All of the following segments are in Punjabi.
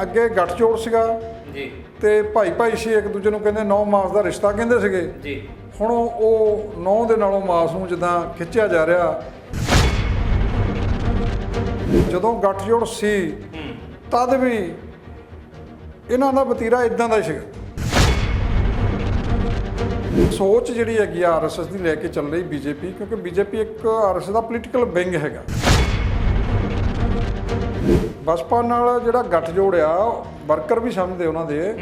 ਅੱਗੇ ਗੱਠਜੋੜ ਸੀਗਾ ਜੀ ਤੇ ਭਾਈ ਸੀ, ਇੱਕ ਦੂਜੇ ਨੂੰ ਕਹਿੰਦੇ 9 ਮਾਸ ਦਾ ਰਿਸ਼ਤਾ ਕਹਿੰਦੇ ਸੀਗੇ। ਜੀ ਹੁਣ ਉਹ 9 ਦੇ ਨਾਲੋਂ ਮਾਸ ਨੂੰ ਜਿੱਦਾਂ ਖਿੱਚਿਆ ਜਾ ਰਿਹਾ। ਜਦੋਂ ਗੱਠਜੋੜ ਸੀ ਤਦ ਵੀ ਇਹਨਾਂ ਦਾ ਵਤੀਰਾ ਇਦਾਂ ਦਾ ਹੀ ਸੀਗਾ। ਸੋਚ ਜਿਹੜੀ ਹੈਗੀ ਆਰਐਸਐਸ ਦੀ ਲੈ ਕੇ ਚੱਲ ਰਹੀ ਬੀਜੇਪੀ, ਕਿਉਂਕਿ ਬੀਜੇਪੀ ਇੱਕ ਆਰਐਸਐਸ ਦਾ ਪੋਲੀਟੀਕਲ ਵਿੰਗ ਹੈਗਾ। ਬਸਪਾ ਨਾਲ ਜਿਹੜਾ ਗੱਠਜੋੜ ਆ ਵਰਕਰ ਵੀ ਸਮਝਦੇ ਉਹਨਾਂ ਦੇ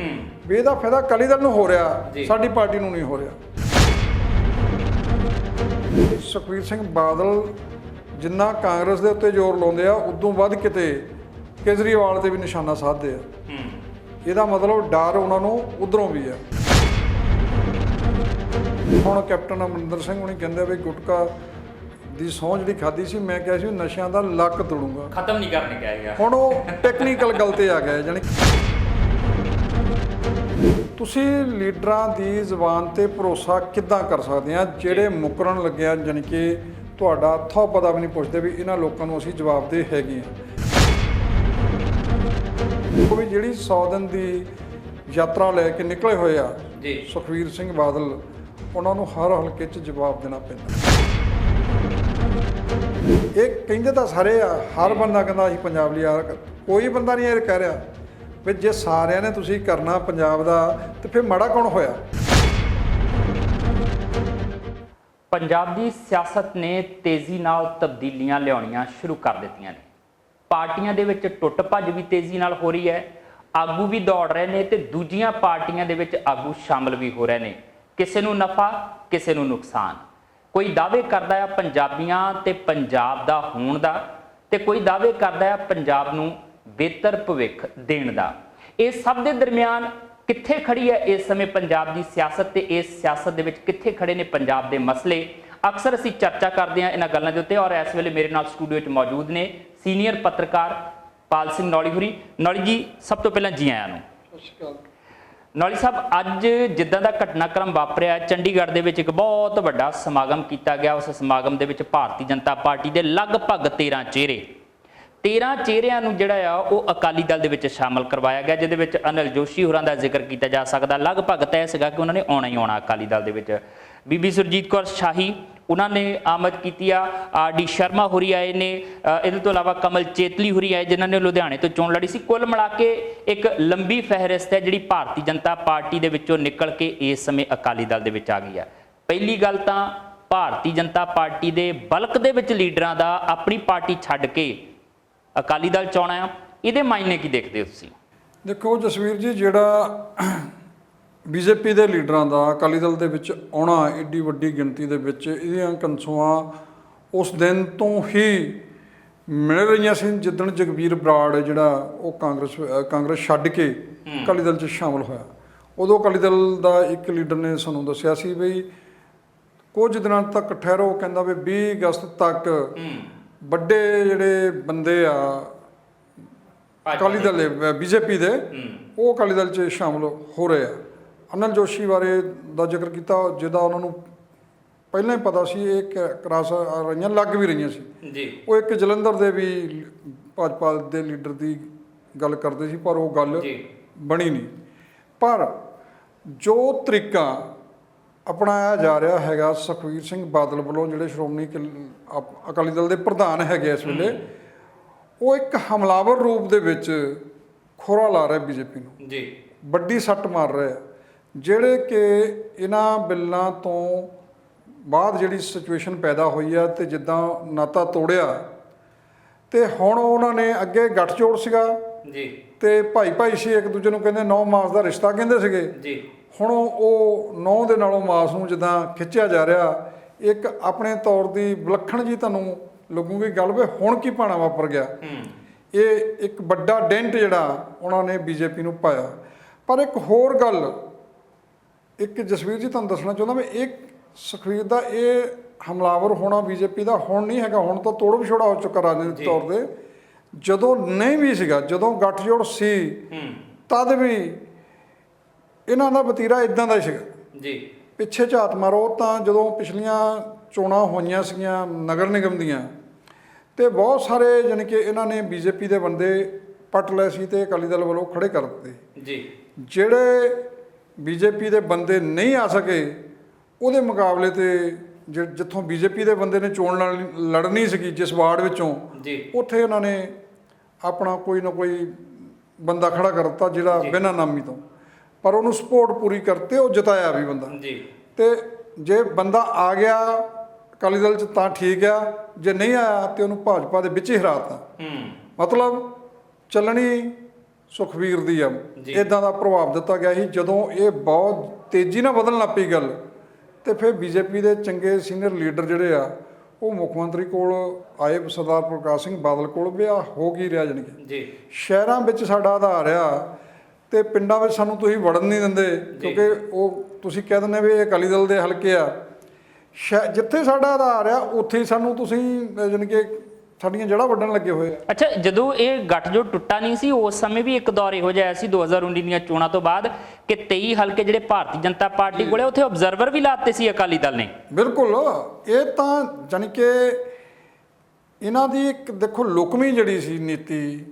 ਵੀ ਇਹਦਾ ਫਾਇਦਾ ਅਕਾਲੀ ਦਲ ਨੂੰ ਹੋ ਰਿਹਾ, ਸਾਡੀ ਪਾਰਟੀ ਨੂੰ ਨਹੀਂ ਹੋ ਰਿਹਾ। ਸੁਖਬੀਰ ਸਿੰਘ ਬਾਦਲ ਜਿੰਨਾ ਕਾਂਗਰਸ ਦੇ ਉੱਤੇ ਜ਼ੋਰ ਲਾਉਂਦੇ ਆ ਉਦੋਂ ਵੱਧ ਕਿਤੇ ਕੇਜਰੀਵਾਲ ਤੇ ਵੀ ਨਿਸ਼ਾਨਾ ਸਾਧਦੇ ਆ। ਇਹਦਾ ਮਤਲਬ ਡਰ ਉਹਨਾਂ ਨੂੰ ਉਧਰੋਂ ਵੀ ਆ। ਹੁਣ ਕੈਪਟਨ ਅਮਰਿੰਦਰ ਸਿੰਘ ਹੁਣੀ ਕਹਿੰਦੇ ਵੀ ਗੁਟਕਾ ਦੀ ਸਹੁੰ ਜਿਹੜੀ ਖਾਧੀ ਸੀ, ਮੈਂ ਕਿਹਾ ਸੀ ਨਸ਼ਿਆਂ ਦਾ ਲੱਕ ਤੋੜੂੰਗਾ, ਖਤਮ ਨਹੀਂ ਕਰਨੇ ਕਹੇਗਾ। ਹੁਣ ਉਹ ਟੈਕਨੀਕਲ ਗੱਲ ਤੇ ਆ ਗਏ। ਜਾਣੀ ਤੁਸੀਂ ਲੀਡਰਾਂ ਦੀ ਜ਼ੁਬਾਨ ਤੇ ਭਰੋਸਾ ਕਿੱਦਾਂ ਕਰ ਸਕਦੇ ਆ ਜਿਹੜੇ ਮੁਕਰਨ ਲੱਗਿਆ, ਜਾਣੀ ਕਿ ਤੁਹਾਡਾ ਥੋ ਪਤਾ ਵੀ ਨਹੀਂ ਪੁੱਛਦੇ ਵੀ ਇਹਨਾਂ ਲੋਕਾਂ ਨੂੰ ਅਸੀਂ ਜਵਾਬਦੇਹ ਹੈਗੇ ਆ। ਉਹ ਵੀ ਜਿਹੜੀ 100 ਦਿਨ ਦੀ ਯਾਤਰਾ ਲੈ ਕੇ ਨਿਕਲੇ ਹੋਏ ਆ ਜੀ ਸੁਖਬੀਰ ਸਿੰਘ ਬਾਦਲ, ਉਹਨਾਂ ਨੂੰ ਹਰ ਹਲਕੇ 'ਚ ਜਵਾਬ ਦੇਣਾ ਪੈਂਦਾ। ਇਹ ਕਹਿੰਦੇ ਤਾਂ ਸਾਰੇ ਆ, ਹਰ ਬੰਦਾ ਕਹਿੰਦਾ ਅਸੀਂ ਪੰਜਾਬ ਲਈ ਆ, ਕੋਈ ਬੰਦਾ ਨਹੀਂ ਇਹ ਕਹਿ ਰਿਹਾ ਵੀ ਜੇ ਸਾਰਿਆਂ ਨੇ ਤੁਸੀਂ ਕਰਨਾ ਪੰਜਾਬ ਦਾ ਤੇ ਫਿਰ ਮਾੜਾ ਕੌਣ ਹੋਇਆ। ਪੰਜਾਬ ਦੀ ਸਿਆਸਤ ਨੇ ਤੇਜ਼ੀ ਨਾਲ ਤਬਦੀਲੀਆਂ ਲਿਆਉਣੀਆਂ ਸ਼ੁਰੂ ਕਰ ਦਿੱਤੀਆਂ ਨੇ। ਪਾਰਟੀਆਂ ਦੇ ਵਿੱਚ ਟੁੱਟ ਭੱਜ ਵੀ ਤੇਜ਼ੀ ਨਾਲ ਹੋ ਰਹੀ ਹੈ, ਆਗੂ ਵੀ ਦੌੜ ਰਹੇ ਨੇ ਤੇ ਦੂਜੀਆਂ ਪਾਰਟੀਆਂ ਦੇ ਵਿੱਚ ਆਗੂ ਸ਼ਾਮਲ ਵੀ ਹੋ ਰਹੇ ਨੇ। ਕਿਸੇ ਨੂੰ ਨਫਾ, ਕਿਸੇ ਨੂੰ ਨੁਕਸਾਨ। ਕੋਈ ਦਾਅਵੇ ਕਰਦਾ ਹੈ ਪੰਜਾਬੀਆਂ ਤੇ ਪੰਜਾਬ ਦਾ ਹੋਣ ਦਾ, ਤੇ ਕੋਈ ਦਾਅਵੇ ਕਰਦਾ ਹੈ ਪੰਜਾਬ ਨੂੰ ਬਿਹਤਰ ਭਵਿੱਖ ਦੇਣ ਦਾ। ਇਹ ਸਭ ਦੇ ਦਰਮਿਆਨ ਕਿੱਥੇ ਖੜੀ ਹੈ ਇਸ ਸਮੇਂ ਪੰਜਾਬ ਦੀ ਸਿਆਸਤ, ਤੇ ਇਸ ਸਿਆਸਤ ਦੇ ਵਿੱਚ ਕਿੱਥੇ ਖੜੇ ਨੇ ਪੰਜਾਬ ਦੇ ਮਸਲੇ? ਅਕਸਰ ਅਸੀਂ ਚਰਚਾ ਕਰਦੇ ਹਾਂ ਇਹਨਾਂ ਗੱਲਾਂ ਦੇ ਉੱਤੇ, ਔਰ ਇਸ ਵੇਲੇ ਮੇਰੇ ਨਾਲ ਸਟੂਡੀਓ 'ਚ ਮੌਜੂਦ ਨੇ ਸੀਨੀਅਰ ਪੱਤਰਕਾਰ ਪਾਲ ਸਿੰਘ ਨੌਲੀ ਹੋਰੀ। ਨੌਲੀ ਜੀ, ਸਭ ਤੋਂ ਪਹਿਲਾਂ ਜੀ ਆਇਆਂ ਨੂੰ। ਸਤਿ ਸ਼੍ਰੀ ਅਕਾਲ। ਨੌਲੀ ਸਾਹਿਬ, ਅੱਜ ਜਿੱਦਾਂ ਦਾ ਘਟਨਾਕ੍ਰਮ ਵਾਪਰਿਆ, ਚੰਡੀਗੜ੍ਹ ਦੇ ਵਿੱਚ ਇੱਕ ਬਹੁਤ ਵੱਡਾ ਸਮਾਗਮ ਕੀਤਾ ਗਿਆ। ਉਸ ਸਮਾਗਮ ਦੇ ਵਿੱਚ ਭਾਰਤੀ ਜਨਤਾ ਪਾਰਟੀ ਦੇ ਲਗਭਗ 13 ਚਿਹਰਿਆਂ ਨੂੰ ਜਿਹੜਾ ਆ ਉਹ ਅਕਾਲੀ ਦਲ ਦੇ ਵਿੱਚ ਸ਼ਾਮਲ ਕਰਵਾਇਆ ਗਿਆ, ਜਿਹਦੇ ਵਿੱਚ ਅਨਿਲ ਜੋਸ਼ੀ ਹੋਰਾਂ ਦਾ ਜ਼ਿਕਰ ਕੀਤਾ ਜਾ ਸਕਦਾ। ਲਗਭਗ ਤੈਅ ਸੀਗਾ ਕਿ ਉਹਨਾਂ ਨੇ ਆਉਣਾ ਹੀ ਆਉਣਾ ਅਕਾਲੀ ਦਲ ਦੇ ਵਿੱਚ। ਬੀਬੀ ਸੁਰਜੀਤ ਕੌਰ ਸ਼ਾਹੀ ਉਹਨਾਂ ਨੇ ਆਮਦ ਕੀਤੀ ਆ, ਡੀ ਸ਼ਰਮਾ ਹੋਰੀ ਆਏ ਨੇ, ਇਹਦੇ ਤੋਂ ਇਲਾਵਾ ਕਮਲ ਚੇਤਲੀ ਹੋਰੀ ਆਏ ਜਿਨ੍ਹਾਂ ਨੇ ਲੁਧਿਆਣੇ ਤੋਂ ਚੋਣ ਲੜੀ ਸੀ। ਕੁੱਲ ਮਿਲਾ ਕੇ ਇੱਕ ਲੰਬੀ ਫਹਿਰਿਸਤ ਹੈ ਜਿਹੜੀ ਭਾਰਤੀ ਜਨਤਾ ਪਾਰਟੀ ਦੇ ਵਿੱਚੋਂ ਨਿਕਲ ਕੇ ਇਸ ਸਮੇਂ ਅਕਾਲੀ ਦਲ ਦੇ ਵਿੱਚ ਆ ਗਈ ਆ। ਪਹਿਲੀ ਗੱਲ ਤਾਂ ਭਾਰਤੀ ਜਨਤਾ ਪਾਰਟੀ ਦੇ ਬਲਕ ਦੇ ਵਿੱਚ ਲੀਡਰਾਂ ਦਾ ਆਪਣੀ ਪਾਰਟੀ ਛੱਡ ਕੇ ਅਕਾਲੀ ਦਲ 'ਚ ਆਉਣਾ ਆ, ਇਹਦੇ ਮਾਇਨੇ ਕੀ ਦੇਖਦੇ ਹੋ ਤੁਸੀਂ? ਦੇਖੋ ਜਸਵੀਰ ਜੀ, ਜਿਹੜਾ ਬੀਜੇਪੀ ਦੇ ਲੀਡਰਾਂ ਦਾ ਅਕਾਲੀ ਦਲ ਦੇ ਵਿੱਚ ਆਉਣਾ ਏਡੀ ਵੱਡੀ ਗਿਣਤੀ ਦੇ ਵਿੱਚ, ਇਹਦੀਆਂ ਕੰਸੂਆਂ ਉਸ ਦਿਨ ਤੋਂ ਹੀ ਮਿਲ ਰਹੀਆਂ ਸੀ ਜਿੱਦਣ ਜਗਬੀਰ ਬਰਾੜ ਜਿਹੜਾ ਉਹ ਕਾਂਗਰਸ ਛੱਡ ਕੇ ਅਕਾਲੀ ਦਲ 'ਚ ਸ਼ਾਮਲ ਹੋਇਆ। ਉਦੋਂ ਅਕਾਲੀ ਦਲ ਦਾ ਇੱਕ ਲੀਡਰ ਨੇ ਸਾਨੂੰ ਦੱਸਿਆ ਸੀ ਵੀ ਕੁਝ ਦਿਨਾਂ ਤੱਕ ਠਹਿਰੋ, ਕਹਿੰਦਾ ਵੀ 20 ਅਗਸਤ ਤੱਕ ਵੱਡੇ ਜਿਹੜੇ ਬੰਦੇ ਆ ਅਕਾਲੀ ਦਲ ਦੇ ਬੀਜੇਪੀ ਦੇ, ਉਹ ਅਕਾਲੀ ਦਲ 'ਚ ਸ਼ਾਮਲ ਹੋ ਰਹੇ ਆ। ਅਨਿਲ ਜੋਸ਼ੀ ਬਾਰੇ ਦਾ ਜ਼ਿਕਰ ਕੀਤਾ, ਜਿਹਦਾ ਉਹਨਾਂ ਨੂੰ ਪਹਿਲਾਂ ਹੀ ਪਤਾ ਸੀ ਇਹ ਕਰਾਸ ਰਹੀਆਂ, ਲੱਗ ਵੀ ਰਹੀਆਂ ਸੀ ਜੀ। ਉਹ ਇੱਕ ਜਲੰਧਰ ਦੇ ਵੀ ਭਾਜਪਾ ਦੇ ਲੀਡਰ ਦੀ ਗੱਲ ਕਰਦੇ ਸੀ, ਪਰ ਉਹ ਗੱਲ ਬਣੀ ਨਹੀਂ। ਪਰ ਜੋ ਤਰੀਕਾ ਅਪਣਾਇਆ ਜਾ ਰਿਹਾ ਹੈਗਾ ਸੁਖਬੀਰ ਸਿੰਘ ਬਾਦਲ ਵੱਲੋਂ, ਜਿਹੜੇ ਸ਼੍ਰੋਮਣੀ ਅਕਾਲੀ ਦਲ ਦੇ ਪ੍ਰਧਾਨ ਹੈਗੇ ਇਸ ਵੇਲੇ, ਉਹ ਇੱਕ ਹਮਲਾਵਰ ਰੂਪ ਦੇ ਵਿੱਚ ਖੋਰਾ ਲਾ ਰਿਹਾ ਬੀਜੇਪੀ ਨੂੰ ਜੀ, ਵੱਡੀ ਸੱਟ ਮਾਰ ਰਿਹਾ। ਜਿਹੜੇ ਕਿ ਇਹਨਾਂ ਬਿੱਲਾਂ ਤੋਂ ਬਾਅਦ ਜਿਹੜੀ ਸਿਚੁਏਸ਼ਨ ਪੈਦਾ ਹੋਈ ਆ ਤੇ ਜਿੱਦਾਂ ਨਾਤਾ ਤੋੜਿਆ, ਤੇ ਹੁਣ ਉਹਨਾਂ ਨੇ ਅੱਗੇ ਗੱਠਜੋੜ ਸੀਗਾ ਜੀ ਤੇ ਭਾਈ ਸੀ, ਇੱਕ ਦੂਜੇ ਨੂੰ ਕਹਿੰਦੇ 9 ਮਾਸ ਦਾ ਰਿਸ਼ਤਾ ਕਹਿੰਦੇ ਸੀਗੇ ਜੀ। ਹੁਣ ਉਹ 9 ਦੇ ਨਾਲੋਂ ਮਾਸ ਨੂੰ ਜਿੱਦਾਂ ਖਿੱਚਿਆ ਜਾ ਰਿਹਾ। ਇੱਕ ਆਪਣੇ ਤੌਰ ਦੀ ਵਿਲੱਖਣ ਜੀ ਤੁਹਾਨੂੰ ਲੱਗੂਗੀ ਗੱਲ ਵੀ ਹੁਣ ਕੀ ਭਾਣਾ ਵਾਪਰ ਗਿਆ। ਇਹ ਇੱਕ ਵੱਡਾ ਡੈਂਟ ਜਿਹੜਾ ਉਹਨਾਂ ਨੇ ਬੀਜੇਪੀ ਨੂੰ ਪਾਇਆ। ਪਰ ਇੱਕ ਹੋਰ ਗੱਲ, ਇੱਕ ਜਸਵੀਰ ਜੀ ਤੁਹਾਨੂੰ ਦੱਸਣਾ ਚਾਹੁੰਦਾ ਮੈਂ, ਇੱਕ ਸੁਖਬੀਰ ਦਾ ਇਹ ਹਮਲਾਵਰ ਹੋਣਾ ਬੀਜੇਪੀ ਦਾ ਹੁਣ ਨਹੀਂ ਹੈਗਾ, ਹੁਣ ਤਾਂ ਤੋੜ ਵਿਛੋੜਾ ਹੋ ਚੁੱਕਾ ਰਾਜਨੀਤਿਕ ਤੌਰ 'ਤੇ। ਜਦੋਂ ਨਹੀਂ ਵੀ ਸੀਗਾ, ਜਦੋਂ ਗੱਠਜੋੜ ਸੀ ਤਦ ਵੀ ਇਹਨਾਂ ਦਾ ਵਤੀਰਾ ਇਦਾਂ ਦਾ ਹੀ ਸੀਗਾ ਜੀ। ਪਿੱਛੇ ਝਾਤ ਮਾਰੋ ਤਾਂ ਜਦੋਂ ਪਿਛਲੀਆਂ ਚੋਣਾਂ ਹੋਈਆਂ ਸੀਗੀਆਂ ਨਗਰ ਨਿਗਮ ਦੀਆਂ, ਤੇ ਬਹੁਤ ਸਾਰੇ ਜਾਣੀ ਕਿ ਇਹਨਾਂ ਨੇ ਬੀਜੇਪੀ ਦੇ ਬੰਦੇ ਪੱਟ ਲਏ ਸੀ ਤੇ ਅਕਾਲੀ ਦਲ ਵੱਲੋਂ ਖੜੇ ਕਰ ਦਿੱਤੇ। ਜੀ ਜਿਹੜੇ ਬੀਜੇਪੀ ਦੇ ਬੰਦੇ ਨਹੀਂ ਆ ਸਕੇ ਉਹਦੇ ਮੁਕਾਬਲੇ ਤੇ ਜਿੱਥੋਂ ਬੀਜੇਪੀ ਦੇ ਬੰਦੇ ਨੇ ਚੋਣ ਲੜਨੀ ਸੀਗੀ ਜਿਸ ਵਾਰਡ ਵਿੱਚੋਂ ਜੀ ਉੱਥੇ ਉਹਨਾਂ ਨੇ ਆਪਣਾ ਕੋਈ ਨਾ ਕੋਈ ਬੰਦਾ ਖੜਾ ਕਰ ਦਿੱਤਾ ਜਿਹੜਾ ਬਿਨਾਂ ਨਾਮੀ ਤੋਂ, ਪਰ ਉਹਨੂੰ ਸਪੋਰਟ ਪੂਰੀ ਕਰਤੇ ਉਹ ਜਿਤਾਇਆ ਵੀ ਬੰਦਾ ਜੀ। ਤੇ ਜੇ ਬੰਦਾ ਆ ਗਿਆ ਅਕਾਲੀ ਦਲ 'ਚ ਤਾਂ ਠੀਕ ਆ, ਜੇ ਨਹੀਂ ਆਇਆ ਤੇ ਉਹਨੂੰ ਭਾਜਪਾ ਦੇ ਵਿੱਚ ਹੀ ਹਰਾਤਾ। ਮਤਲਬ ਚੱਲਣੀ ਸੁਖਬੀਰ ਦੀ ਆ, ਇਦਾਂ ਦਾ ਪ੍ਰਭਾਵ ਦਿੱਤਾ ਗਿਆ ਸੀ। ਜਦੋਂ ਇਹ ਬਹੁਤ ਤੇਜ਼ੀ ਨਾਲ ਬਦਲਣ ਲੱਗ ਪਈ ਗੱਲ, ਤੇ ਫਿਰ ਬੀਜੇਪੀ ਦੇ ਚੰਗੇ ਸੀਨੀਅਰ ਲੀਡਰ ਜਿਹੜੇ ਆ ਉਹ ਮੁੱਖ ਮੰਤਰੀ ਕੋਲ ਆਏ, ਸਰਦਾਰ ਪ੍ਰਕਾਸ਼ ਸਿੰਘ ਬਾਦਲ ਕੋਲ ਵੀ ਆ ਹੋ ਕੀ ਰਿਹਾ ਜਾਣੀ ਕਿ ਸ਼ਹਿਰਾਂ ਵਿੱਚ ਸਾਡਾ ਆਧਾਰ ਆ ਤੇ ਪਿੰਡਾਂ ਵਿੱਚ ਸਾਨੂੰ ਤੁਸੀਂ ਵੜਨ ਨਹੀਂ ਦਿੰਦੇ, ਕਿਉਂਕਿ ਉਹ ਤੁਸੀਂ ਕਹਿ ਦਿੰਦੇ ਵੀ ਇਹ ਅਕਾਲੀ ਦਲ ਦੇ ਹਲਕੇ ਆ। ਜਿੱਥੇ ਸਾਡਾ ਆਧਾਰ ਆ ਉੱਥੇ ਹੀ ਸਾਨੂੰ ਤੁਸੀਂ ਜਾਣੀ ਕਿ ਸਾਡੀਆਂ ਜੜ੍ਹਾਂ ਵੱਢਣ ਲੱਗੇ ਹੋਏ ਆ। ਅੱਛਾ, ਜਦੋਂ ਇਹ ਗੱਠਜੋੜ ਟੁੱਟਾ ਨਹੀਂ ਸੀ ਉਸ ਸਮੇਂ ਵੀ ਇੱਕ ਦੌਰ ਇਹੋ ਜਿਹਾ ਸੀ 2019 ਦੀਆਂ ਚੋਣਾਂ ਤੋਂ ਬਾਅਦ ਕਿ 23 ਹਲਕੇ ਜਿਹੜੇ ਭਾਰਤੀ ਜਨਤਾ ਪਾਰਟੀ ਕੋਲੇ ਉੱਥੇ ਆਬਜ਼ਰਵਰ ਵੀ ਲਾਤੇ ਸੀ ਅਕਾਲੀ ਦਲ ਨੇ। ਬਿਲਕੁਲ, ਇਹ ਤਾਂ ਜਾਣੀ ਕਿ ਇਹਨਾਂ ਦੀ ਇੱਕ ਦੇਖੋ ਲੁਕਵੀਂ ਜਿਹੜੀ ਸੀ ਨੀਤੀ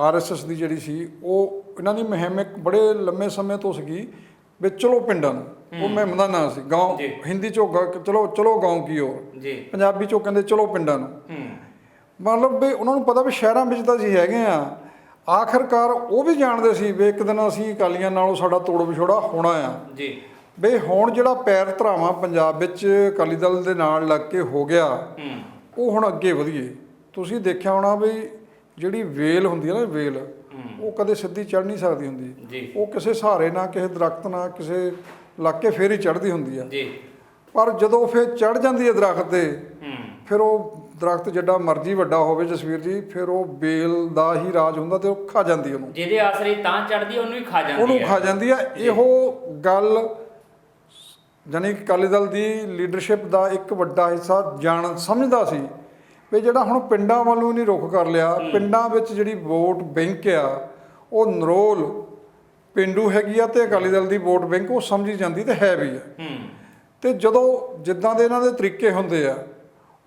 RSS ਦੀ ਜਿਹੜੀ ਸੀ, ਉਹ ਇਹਨਾਂ ਦੀ ਮੁਹਿੰਮ ਇੱਕ ਬੜੇ ਲੰਮੇ ਸਮੇਂ ਤੋਂ ਸੀਗੀ ਵੀ ਚਲੋ ਪਿੰਡਾਂ ਨੂੰ, ਉਹ ਮੁਹਿੰਮ ਦਾ ਨਾਂ ਸੀ ਗਾਉਂ, ਹਿੰਦੀ ਚੋਂ ਚਲੋ ਗਾਉਂ ਕੀ ਹੋਰ, ਪੰਜਾਬੀ ਚੋਂ ਕਹਿੰਦੇ ਚਲੋ ਪਿੰਡਾਂ ਨੂੰ। ਮਤਲਬ ਵੀ ਉਹਨਾਂ ਨੂੰ ਪਤਾ ਵੀ ਸ਼ਹਿਰਾਂ ਵਿੱਚ ਤਾਂ ਅਸੀਂ ਹੈਗੇ ਆ। ਆਖਰਕਾਰ ਉਹ ਵੀ ਜਾਣਦੇ ਸੀ ਵੀ ਇੱਕ ਦਿਨ ਅਸੀਂ ਅਕਾਲੀਆਂ ਨਾਲੋਂ ਸਾਡਾ ਤੋੜ ਵਿਛੋੜਾ ਹੋਣਾ ਆ ਜੀ। ਵੀ ਹੁਣ ਜਿਹੜਾ ਪੈਰ ਧਰਾਵਾਂ ਪੰਜਾਬ ਵਿੱਚ ਅਕਾਲੀ ਦਲ ਦੇ ਨਾਲ ਲੱਗ ਕੇ ਹੋ ਗਿਆ, ਉਹ ਹੁਣ ਅੱਗੇ ਵਧੀਏ। ਤੁਸੀਂ ਦੇਖਿਆ ਹੋਣਾ ਵੀ ਜਿਹੜੀ ਵੇਲ ਹੁੰਦੀ ਹੈ ਨਾ, ਵੇਲ ਉਹ ਕਦੇ ਸਿੱਧੀ ਚੜ੍ਹ ਨਹੀਂ ਸਕਦੀ ਹੁੰਦੀ, ਉਹ ਕਿਸੇ ਸਹਾਰੇ ਨਾਲ, ਕਿਸੇ ਦਰਖਤ ਨਾਲ, ਕਿਸੇ ਲੱਗ ਕੇ ਫੇਰ ਹੀ ਚੜ੍ਹਦੀ ਹੁੰਦੀ ਆ। ਪਰ ਜਦੋਂ ਫਿਰ ਚੜ੍ਹ ਜਾਂਦੀ ਹੈ ਦਰਖਤ ਤੇ, ਫਿਰ ਉਹ ਦਰਖਤ ਜਿੱਡਾ ਮਰਜ਼ੀ ਵੱਡਾ ਹੋਵੇ ਜਸਵੀਰ ਜੀ, ਫਿਰ ਉਹ ਬੇਲ ਦਾ ਹੀ ਰਾਜ ਹੁੰਦਾ ਤੇ ਉਹ ਖਾ ਜਾਂਦੀ ਉਹਨੂੰ, ਜਿਹਦੇ ਆਸਰੇ ਤਾਂ ਚੜ੍ਹਦੀ ਉਹਨੂੰ ਹੀ ਖਾ ਜਾਂਦੀ ਉਹਨੂੰ ਖਾ ਜਾਂਦੀ ਆ। ਇਹੋ ਗੱਲ ਜਾਨੀ ਕਿ ਅਕਾਲੀ ਦਲ ਦੀ ਲੀਡਰਸ਼ਿਪ ਦਾ ਇੱਕ ਵੱਡਾ ਹਿੱਸਾ ਸਮਝਦਾ ਸੀ ਵੀ ਜਿਹੜਾ ਹੁਣ ਪਿੰਡਾਂ ਵੱਲ ਨੂੰ ਨਹੀਂ ਰੁਖ ਕਰ ਲਿਆ, ਪਿੰਡਾਂ ਵਿੱਚ ਜਿਹੜੀ ਵੋਟ ਬੈਂਕ ਆ ਉਹ ਨਰੋਲ ਪਿੰਡੂ ਹੈਗੀ ਆ ਤੇ ਅਕਾਲੀ ਦਲ ਦੀ ਵੋਟ ਬੈਂਕ ਉਹ ਸਮਝੀ ਜਾਂਦੀ ਤੇ ਹੈ ਵੀ ਆ। ਤੇ ਜਦੋਂ ਜਿੱਦਾਂ ਦੇ ਇਹਨਾਂ ਦੇ ਤਰੀਕੇ ਹੁੰਦੇ ਆ